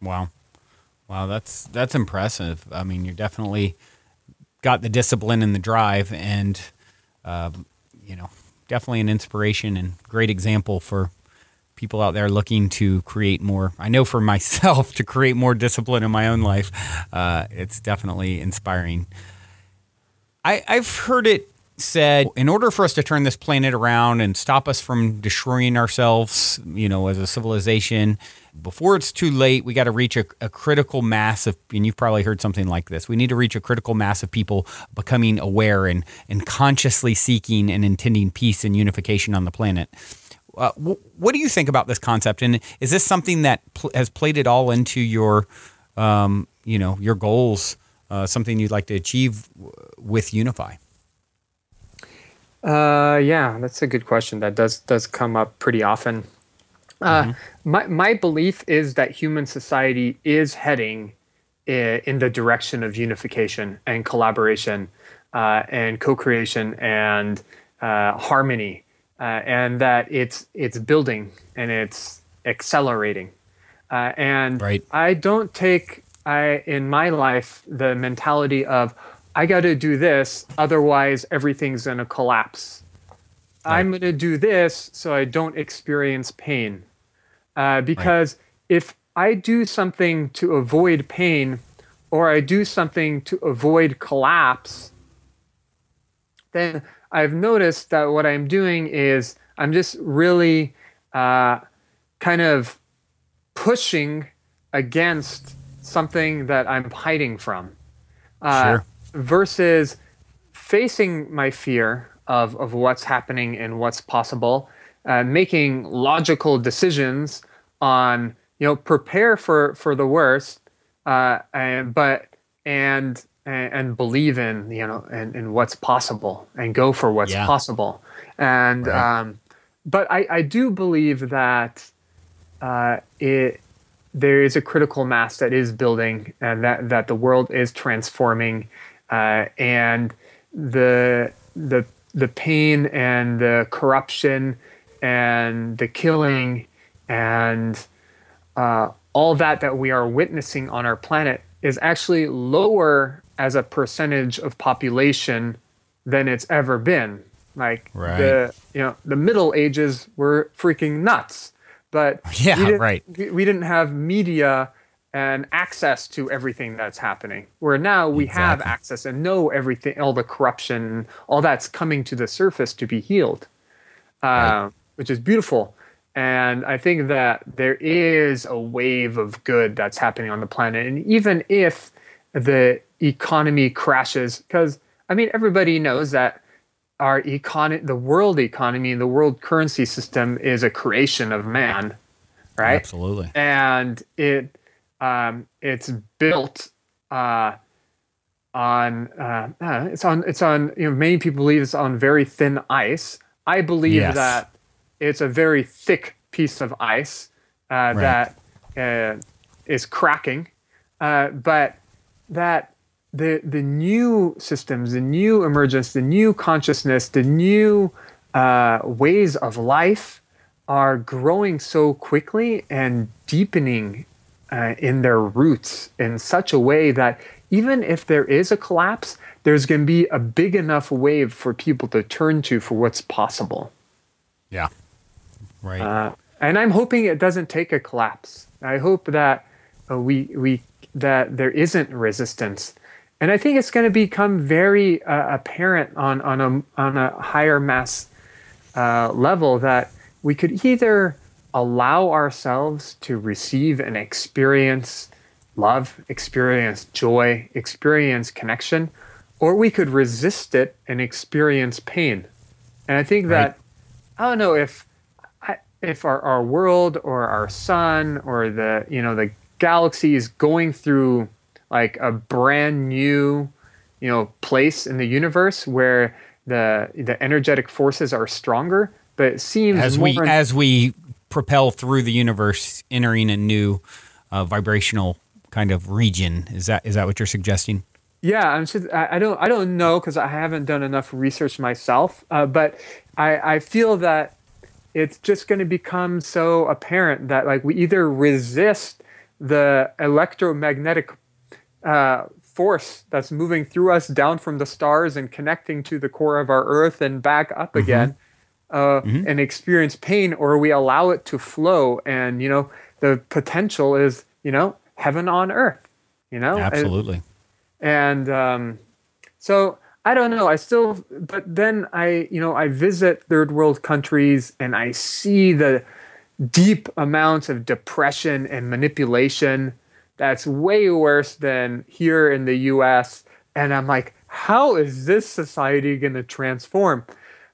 Wow. Wow, that's impressive. I mean, you definitely got the discipline and the drive, and, definitely an inspiration and great example for people out there looking to create more. I know for myself, to create more discipline in my own life, it's definitely inspiring. I've heard it said, in order for us to turn this planet around and stop us from destroying ourselves, as a civilization, before it's too late, we got to reach a critical mass of, and you've probably heard something like this, we need to reach a critical mass of people becoming aware and consciously seeking and intending peace and unification on the planet. What do you think about this concept? And is this something that has played it all into your, your goals, something you'd like to achieve with Unify? Yeah, that's a good question. That does come up pretty often. My belief is that human society is heading in the direction of unification and collaboration and co-creation and harmony. And that it's building and it's accelerating. And right. I don't take in my life the mentality of, I got to do this, otherwise everything's going to collapse. Right. I'm going to do this so I don't experience pain. Because if I do something to avoid pain, or I do something to avoid collapse, then I've noticed that what I'm doing is I'm just really kind of pushing against something that I'm hiding from. Sure. Versus facing my fear of what's happening and what's possible, making logical decisions on, prepare for the worst, and believe in, in what's possible and go for what's possible. And, but I do believe that there is a critical mass that is building, and that the world is transforming, and the pain and the corruption and the killing and all that we are witnessing on our planet is actually lower as a percentage of population than it's ever been. Like the Middle Ages were freaking nuts, but we didn't have media and access to everything that's happening. Where now we have access and know everything, all the corruption, all that's coming to the surface to be healed, which is beautiful. And I think that there is a wave of good that's happening on the planet. And even if the economy crashes, because everybody knows that the world economy, the world currency system is a creation of man, right? Absolutely. And it's built on many people believe it's on very thin ice. I believe that it's a very thick piece of ice that is cracking, but that the new systems, the new emergence, the new consciousness, the new ways of life are growing so quickly and deepening in their roots in such a way that even if there is a collapse, there's going to be a big enough wave for people to turn to for what's possible. Yeah, right. And I'm hoping it doesn't take a collapse. I hope that that there isn't resistance. And I think it's going to become very apparent on a higher mass level that we could either allow ourselves to receive and experience love, experience joy, experience connection, or we could resist it and experience pain. And I think that, I don't know if our world or our sun or the galaxy is going through like a brand new, place in the universe where the energetic forces are stronger, but it seems as we propel through the universe, entering a new vibrational kind of region. Is that what you're suggesting? Yeah, I don't know because I haven't done enough research myself, but I feel that it's just going to become so apparent that like we either resist the electromagnetic force that's moving through us down from the stars and connecting to the core of our Earth and back up again, and experience pain, or we allow it to flow. And the potential is heaven on earth. Absolutely. And so I don't know. But then I visit third world countries and I see the deep amounts of depression and manipulation that's way worse than here in the US. And I'm like, how is this society going to transform?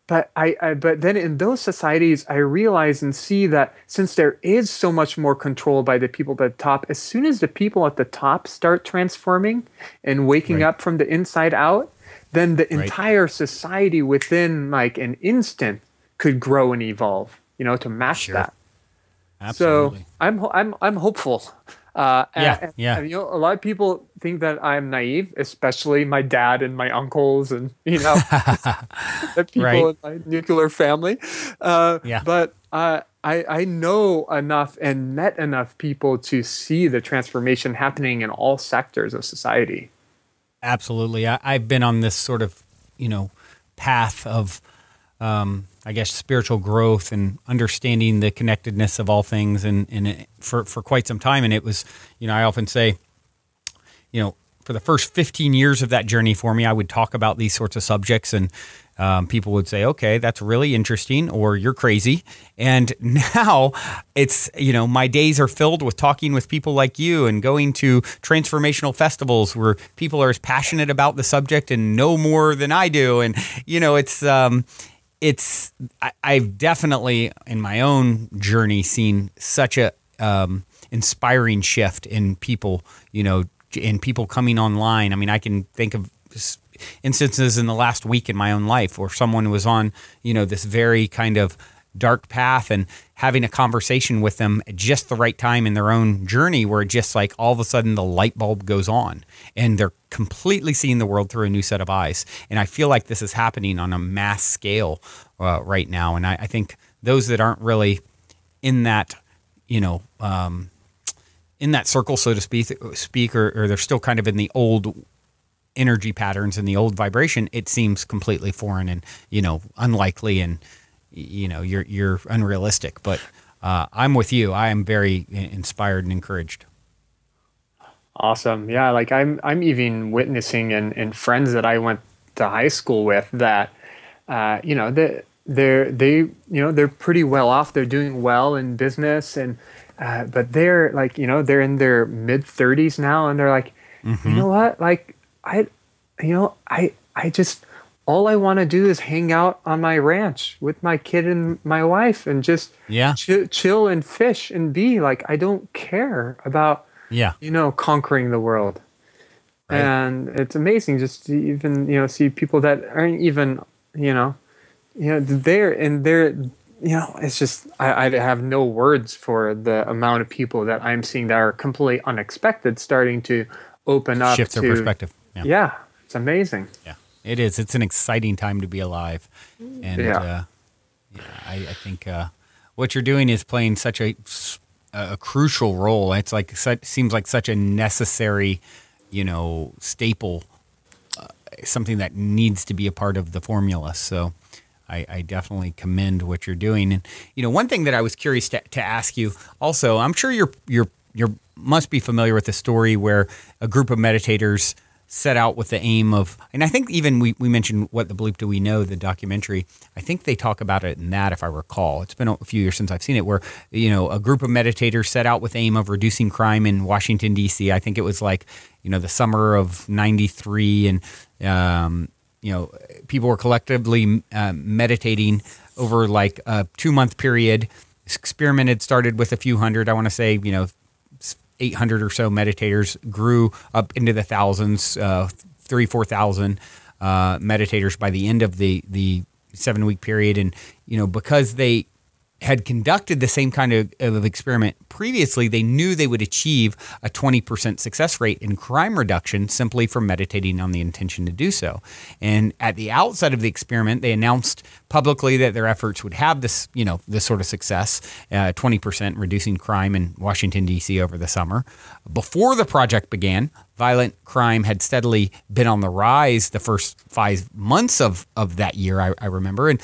But but then in those societies, I realize and see that since there is so much more control by the people at the top, as soon as the people at the top start transforming and waking up from the inside out, then the entire society within like an instant could grow and evolve, to match that. Absolutely. So I'm hopeful. And, a lot of people think that I'm naive, especially my dad and my uncles and the people in my nuclear family. But I know enough and met enough people to see the transformation happening in all sectors of society. Absolutely. I've been on this sort of path of I guess spiritual growth and understanding the connectedness of all things and for quite some time. And it was, I often say, for the first 15 years of that journey for me, I would talk about these sorts of subjects and people would say, okay, that's really interesting, or you're crazy. And now it's, my days are filled with talking with people like you and going to transformational festivals where people are as passionate about the subject and know more than I do. And, I've definitely in my own journey seen such a inspiring shift in people, in people coming online. I mean, I can think of instances in the last week in my own life where someone was on, this very kind of dark path and having a conversation with them at just the right time in their own journey where just like all of a sudden the light bulb goes on and they're completely seeing the world through a new set of eyes. And I feel like this is happening on a mass scale right now. And I think those that aren't really in that, in that circle, so to speak, or they're still kind of in the old energy patterns and the old vibration, it seems completely foreign and, unlikely and, you're unrealistic, but I'm with you. I am very inspired and encouraged. Awesome. Yeah. Like I'm even witnessing in friends that I went to high school with that, they're pretty well off. They're doing well in business and, but they're like, they're in their mid 30s now and they're like, you know what? Like I just, all I want to do is hang out on my ranch with my kid and my wife and just chill and fish and be like, I don't care about, conquering the world. Right. And it's amazing just to even, see people that aren't even, there and they're, it's just, I have no words for the amount of people that I'm seeing that are completely unexpected starting to open up shifts to their perspective. Yeah. Yeah, it's amazing. Yeah, it is. It's an exciting time to be alive. And I think what you're doing is playing such a crucial role. It's like seems like such a necessary, staple, something that needs to be a part of the formula. So I definitely commend what you're doing. And one thing that I was curious to ask you also, I'm sure you're must be familiar with the story where a group of meditators set out with the aim of, and I think even we mentioned What the Bleep Do We Know, the documentary. I think they talk about it in that, if I recall. It's been a few years since I've seen it, where, a group of meditators set out with the aim of reducing crime in Washington, D.C. I think it was like, the summer of 93. And, people were collectively meditating over like a 2-month period. This experiment had started with a few hundred, I want to say, 800 or so meditators, grew up into the thousands, 4,000 meditators by the end of the 7-week period. And, because they had conducted the same kind of experiment previously, they knew they would achieve a 20% success rate in crime reduction simply from meditating on the intention to do so. And at the outset of the experiment, they announced publicly that their efforts would have this, this sort of success, 20% reducing crime in Washington, D.C. over the summer. Before the project began, violent crime had steadily been on the rise the first 5 months of that year, I remember. And,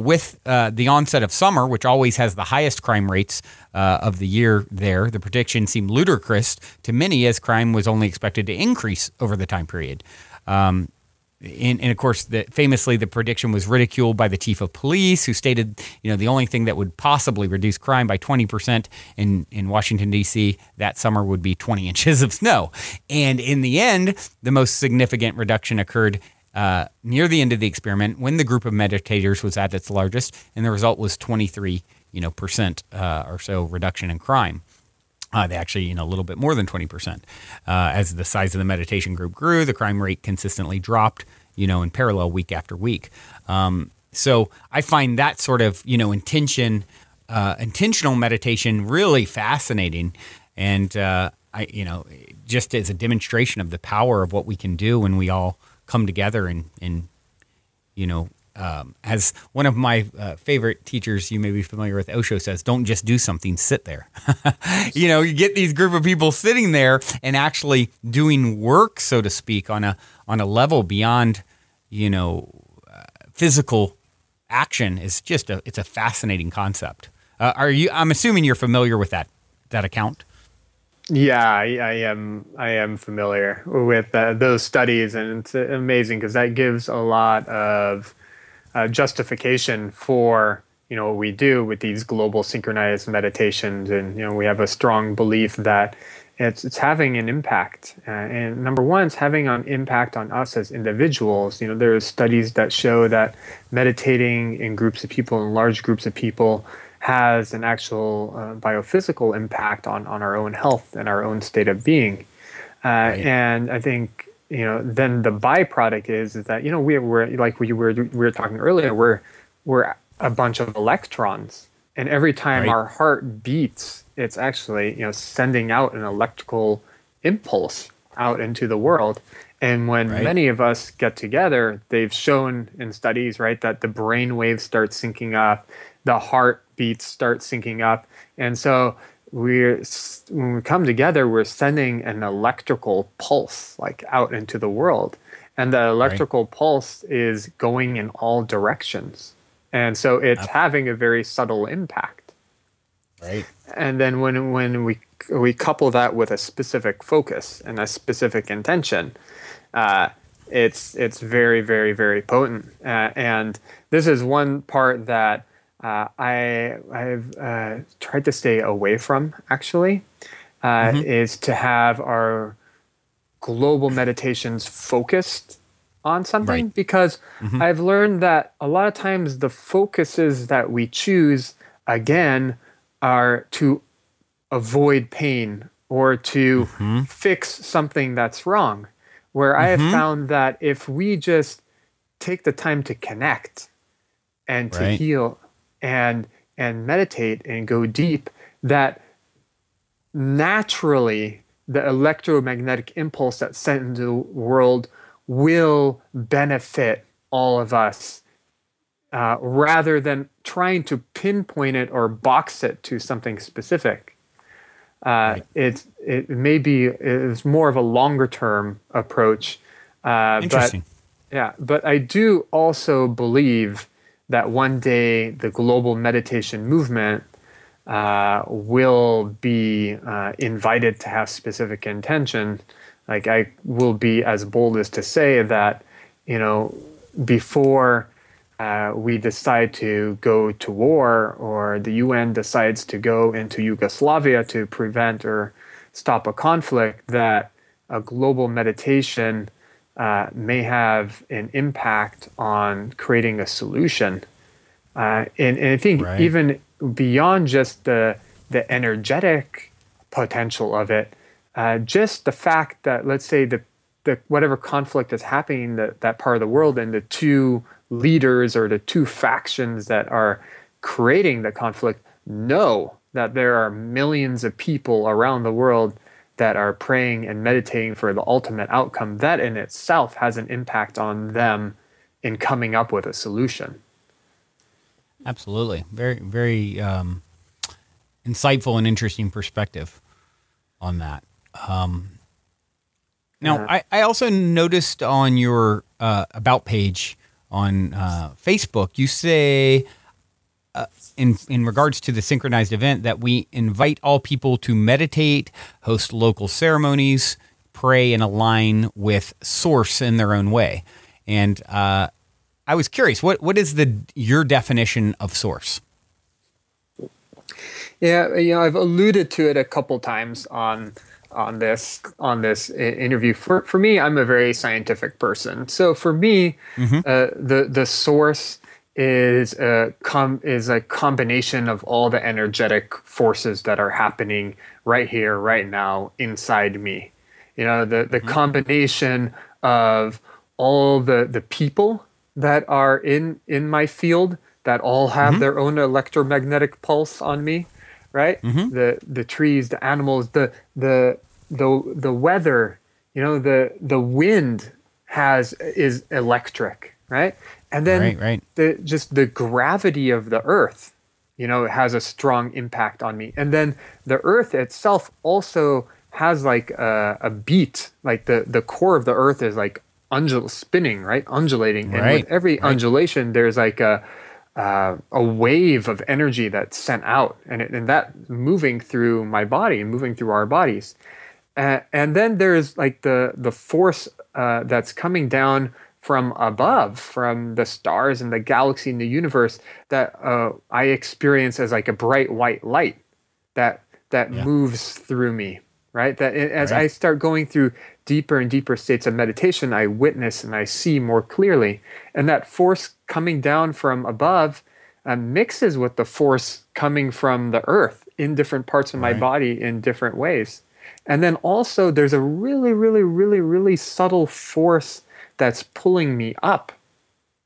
with the onset of summer, which always has the highest crime rates of the year there, the prediction seemed ludicrous to many, as crime was only expected to increase over the time period. And of course, famously, the prediction was ridiculed by the chief of police, who stated, the only thing that would possibly reduce crime by 20% in Washington, D.C. that summer would be 20 inches of snow. And in the end, the most significant reduction occurred near the end of the experiment, when the group of meditators was at its largest, and the result was 23% or so reduction in crime. They actually, a little bit more than 20%. As the size of the meditation group grew, the crime rate consistently dropped, in parallel week after week. So I find that sort of, intentional meditation really fascinating. And, just as a demonstration of the power of what we can do when we all come together and as one of my favorite teachers, you may be familiar with, Osho, says, don't just do something, sit there. You get these group of people sitting there and actually doing work, so to speak, on a level beyond, physical action is just it's a fascinating concept. I'm assuming you're familiar with that account? Yeah, I am familiar with those studies, and it's amazing because that gives a lot of justification for what we do with these global synchronized meditations. And we have a strong belief that it's having an impact, and number one, it's having an impact on us as individuals. There are studies that show that meditating in groups of people, in large groups of people, has an actual biophysical impact on our own health and our own state of being. Right. And I think then the byproduct is that we're like we were talking earlier, we're a bunch of electrons, and every time our heart beats, it's actually sending out an electrical impulse out into the world. And when many of us get together, they've shown in studies that the brain waves start syncing up, the heartbeats start syncing up, and so when we come together, we're sending an electrical pulse out into the world, and the electrical pulse is going in all directions, and so it's having a very subtle impact. Right. And then when we couple that with a specific focus and a specific intention, it's very, very, very potent. And this is one part that I've tried to stay away from, actually, is to have our global meditations focused on something, because I've learned that a lot of times the focuses that we choose, again, are to avoid pain or to fix something that's wrong, where I have found that if we just take the time to connect and to heal and meditate and go deep, that naturally the electromagnetic impulse that's sent into the world will benefit all of us, rather than trying to pinpoint it or box it to something specific. Right. It's more of a longer term approach. Interesting. But I do also believe that one day the global meditation movement will be invited to have specific intention. Like, I will be as bold as to say that, before we decide to go to war, or the UN decides to go into Yugoslavia to prevent or stop a conflict, that a global meditation may have an impact on creating a solution. And I think even beyond just the energetic potential of it, just the fact that, let's say, the whatever conflict is happening in that part of the world, and the two leaders or the two factions that are creating the conflict know that there are millions of people around the world that are praying and meditating for the ultimate outcome, that in itself has an impact on them in coming up with a solution. Absolutely. Very, very insightful and interesting perspective on that. Now, I also noticed on your About page on Facebook, you say, in regards to the synchronized event, that we invite all people to meditate, host local ceremonies, pray, and align with Source in their own way. And I was curious, what is your definition of Source? Yeah, I've alluded to it a couple times on this interview. For me, I'm a very scientific person. So for me, the source is a combination of all the energetic forces that are happening right here, right now, inside me. The combination of all the people that are in my field, that all have their own electromagnetic pulse on me, right? The trees, the animals, the weather, the wind is electric, right? And then the gravity of the earth, has a strong impact on me. And then the earth itself also has like a beat, like the core of the earth is like spinning, right? Undulating. And with every undulation, there's like a wave of energy that's sent out, and that moving through my body and moving through our bodies. And then there's like the force that's coming down from above, from the stars and the galaxy and the universe, that I experience as like a bright white light that moves through me, right? That as I start going through deeper and deeper states of meditation, I witness and I see more clearly. And that force coming down from above mixes with the force coming from the earth in different parts of my body in different ways. And then also there's a really, really, really, really subtle force that's pulling me up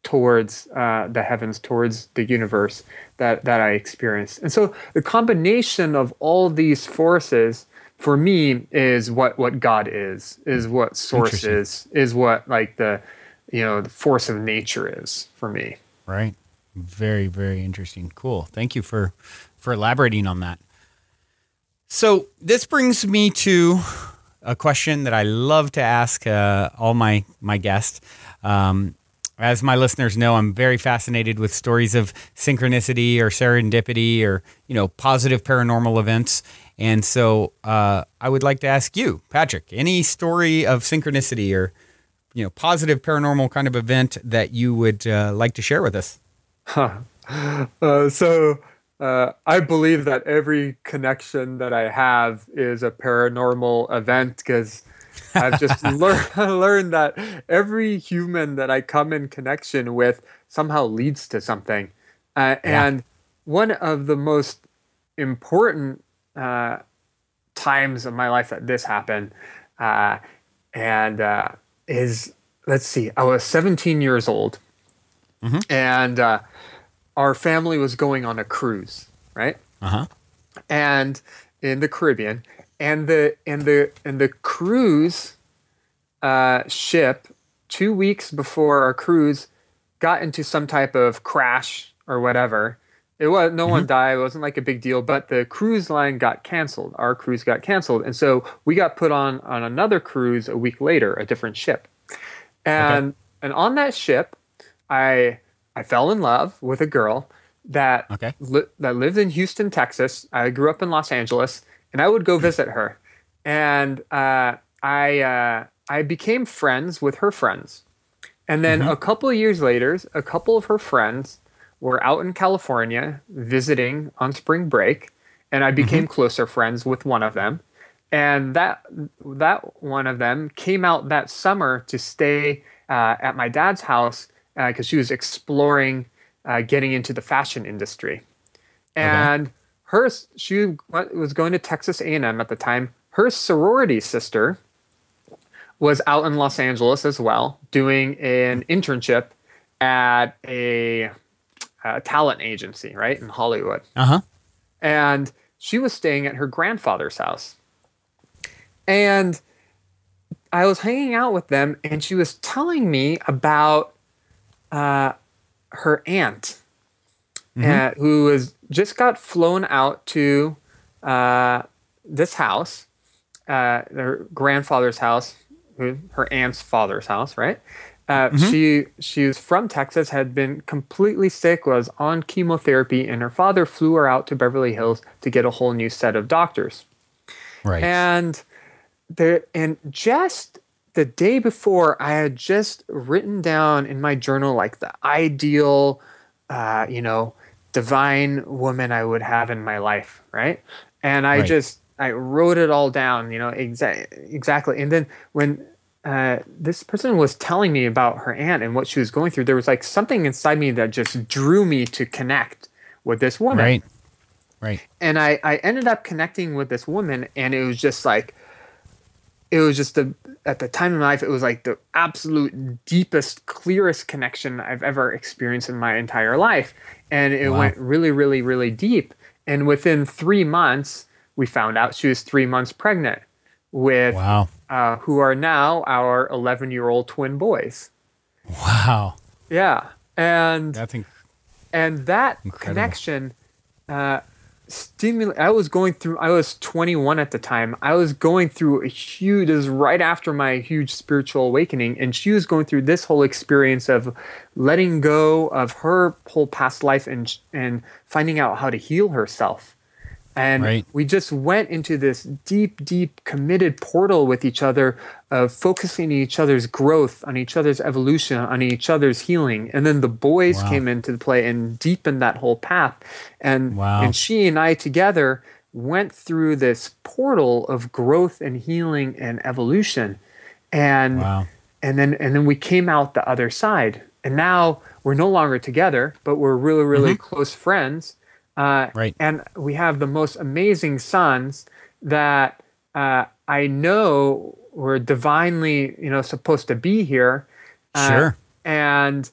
towards the heavens, towards the universe that I experience. And so the combination of all these forces, for me, is what God is what Source is what like the force of nature is for me. Right. Very, very interesting. Cool. Thank you for elaborating on that. So this brings me to a question that I love to ask all my guests. As my listeners know, I'm very fascinated with stories of synchronicity or serendipity or, positive paranormal events. And so I would like to ask you, Patrick, any story of synchronicity or, positive paranormal kind of event that you would like to share with us? I believe that every connection that I have is a paranormal event, because I've just learned that every human that I come in connection with somehow leads to something. And one of the most important times of my life that this happened is, let's see, I was 17 years old, and our family was going on a cruise, right? And in the Caribbean. and the cruise ship 2 weeks before our cruise got into some type of crash or whatever. It was no one died. It wasn't like a big deal, but the cruise line got canceled. Our cruise got canceled, and so we got put on another cruise a week later, a different ship. And on that ship, I fell in love with a girl that that lived in Houston, Texas. I grew up in Los Angeles, and I would go visit her. And I became friends with her friends. And then a couple of years later, a couple of her friends were out in California visiting on spring break, and I became closer friends with one of them. And that one of them came out that summer to stay at my dad's house because she was exploring getting into the fashion industry. And she was going to Texas A&M at the time. Her sorority sister was out in Los Angeles as well, doing an internship at a talent agency, right, in Hollywood. And she was staying at her grandfather's house. And I was hanging out with them, and she was telling me about her aunt, who just got flown out to this house, their grandfather's house, her aunt's father's house, right? She was from Texas, had been completely sick, was on chemotherapy, and her father flew her out to Beverly Hills to get a whole new set of doctors. Right. And just the day before, I had just written down in my journal like the ideal, divine woman I would have in my life, right? And I wrote it all down, exactly. And then when this person was telling me about her aunt and what she was going through, there was like something inside me that just drew me to connect with this woman. Right. And I ended up connecting with this woman, and it was just like, at the time in my life, it was like the absolute deepest, clearest connection I've ever experienced in my entire life. And it went really, really, really deep. And within 3 months, we found out she was 3 months pregnant with who are now our 11-year-old twin boys. Wow. Yeah. And that incredible connection I was 21 at the time. I was going through it was right after my huge spiritual awakening, and she was going through this whole experience of letting go of her whole past life and finding out how to heal herself. And we just went into this deep, deep committed portal with each other of focusing on each other's growth, on each other's evolution, on each other's healing. And then the boys came into play and deepened that whole path. And she and I together went through this portal of growth and healing and evolution. And then we came out the other side. And now we're no longer together, but we're really, really close friends. And we have the most amazing sons that I know were divinely, supposed to be here. And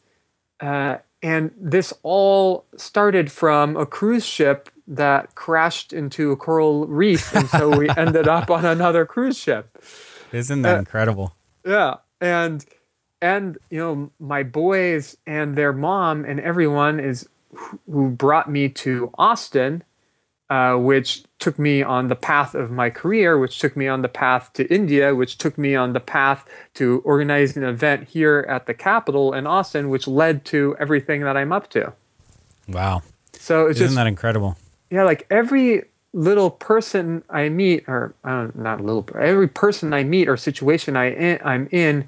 this all started from a cruise ship that crashed into a coral reef, and so we ended up on another cruise ship. Isn't that incredible? Yeah, and my boys and their mom and everyone who brought me to Austin, which took me on the path of my career, which took me on the path to India, which took me on the path to organize an event here at the Capitol in Austin, which led to everything that I'm up to. Wow. So isn't that incredible? Yeah, like every little person I meet, or every person I meet or situation I'm in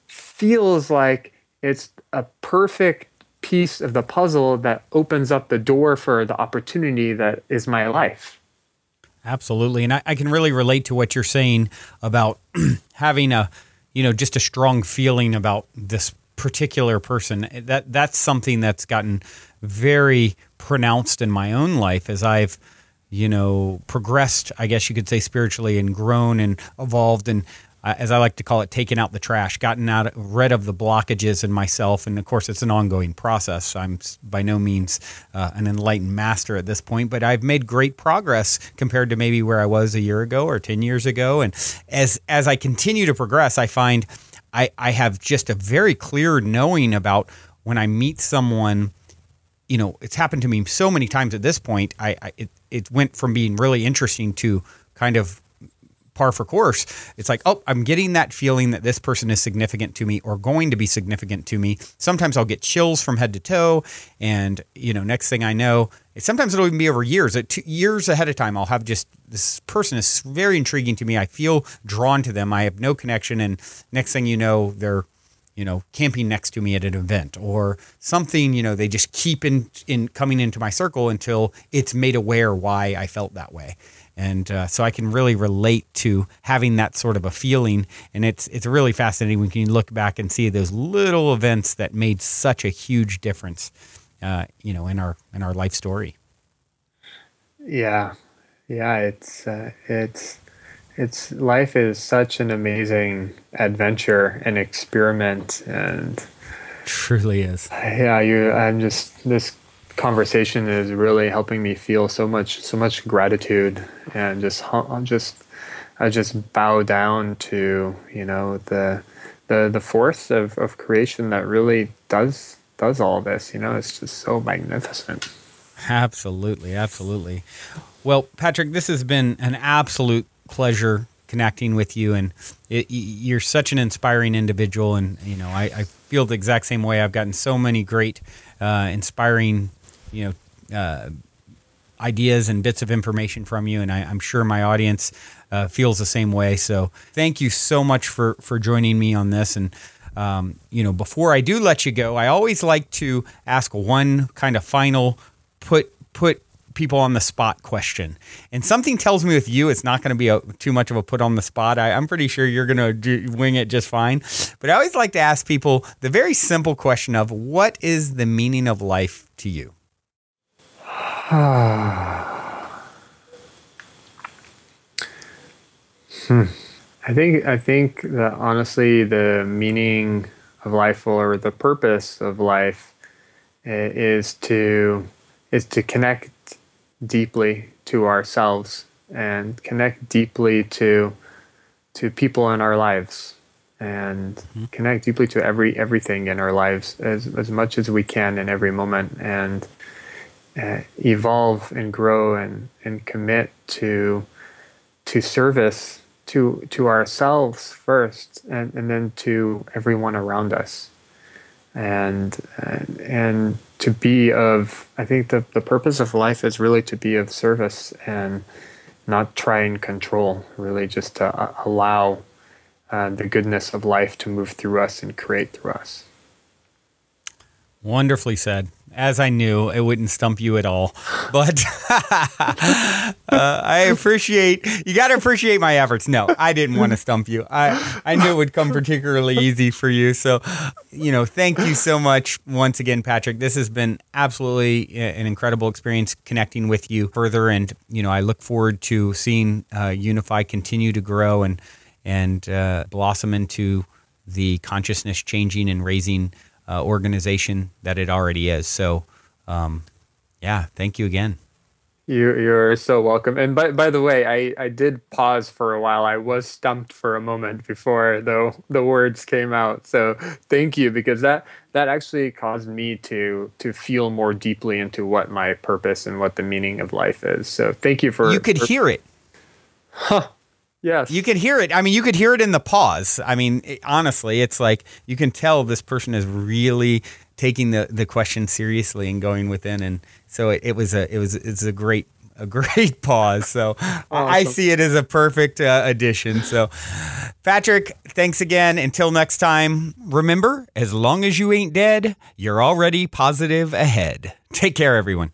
feels like it's a perfect piece of the puzzle that opens up the door for the opportunity that is my life. Absolutely. And I can really relate to what you're saying about having just a strong feeling about this particular person. That's something that's gotten very pronounced in my own life as I've, progressed, I guess you could say, spiritually, and grown and evolved. And as I like to call it, taken out the trash, gotten rid of the blockages in myself. And of course, it's an ongoing process. I'm by no means an enlightened master at this point, but I've made great progress compared to maybe where I was a year ago or 10 years ago. And as I continue to progress, I find I have just a very clear knowing about when I meet someone. You know, it's happened to me so many times at this point. It went from being really interesting to kind of par for course. It's like, oh, I'm getting that feeling that this person is significant to me or going to be significant to me. Sometimes I'll get chills from head to toe. And, you know, next thing I know, sometimes it'll even be over years. 2 years ahead of time, I'll have just, this person is very intriguing to me. I feel drawn to them. I have no connection. And next thing you know, they're, you know, camping next to me at an event or something. You know, they just keep in coming into my circle until it's made aware why I felt that way. And so I can really relate to having that sort of a feeling. And it's really fascinating when you can look back and see those little events that made such a huge difference, you know, in our life story. Yeah. It's life is such an amazing adventure and experiment, and truly is. Yeah, this conversation is really helping me feel so much gratitude, and I just bow down to, you know, the force of creation that really does all this. You know, it's just so magnificent. Absolutely. Well, Patrick, this has been an absolute pleasure connecting with you, and you're such an inspiring individual, and you know I feel the exact same way. I've gotten so many great inspiring ideas and bits of information from you, and I'm sure my audience feels the same way. So thank you so much for joining me on this. And you know, before I do let you go, I always like to ask one kind of final put people on the spot question. And something tells me with you, it's not going to be too much of a put on the spot. I'm pretty sure you're going to wing it just fine. But I always like to ask people the very simple question of, what is the meaning of life to you? I think that honestly, the meaning of life, or the purpose of life, is to connect deeply to ourselves and connect deeply to people in our lives, and connect deeply to everything in our lives as much as we can in every moment, and evolve and grow and commit to service to ourselves first, and then to everyone around us, and to be of, I think the purpose of life is really to be of service and not try and control, really just to allow the goodness of life to move through us and create through us. Wonderfully said. As I knew, it wouldn't stump you at all. But I appreciate, you got to appreciate my efforts. No, I didn't want to stump you. I knew it would come particularly easy for you. So, you know, thank you so much once again, Patrick. This has been absolutely an incredible experience connecting with you further. And, you know, I look forward to seeing Unify continue to grow and blossom into the consciousness changing and raising organization that it already is. So, yeah, thank you again. You're so welcome. And by the way, I did pause for a while. I was stumped for a moment before the words came out. So thank you, because that actually caused me to feel more deeply into what my purpose and what the meaning of life is. So thank you for... You could hear it. Huh. Yes. You could hear it. I mean, you could hear it in the pause. I mean, honestly, it's like you can tell this person is really taking the question seriously and going within. And so it's a great pause. So awesome. I see it as a perfect addition. So Patrick, thanks again. Until next time, remember, as long as you ain't dead, you're already positive ahead. Take care, everyone.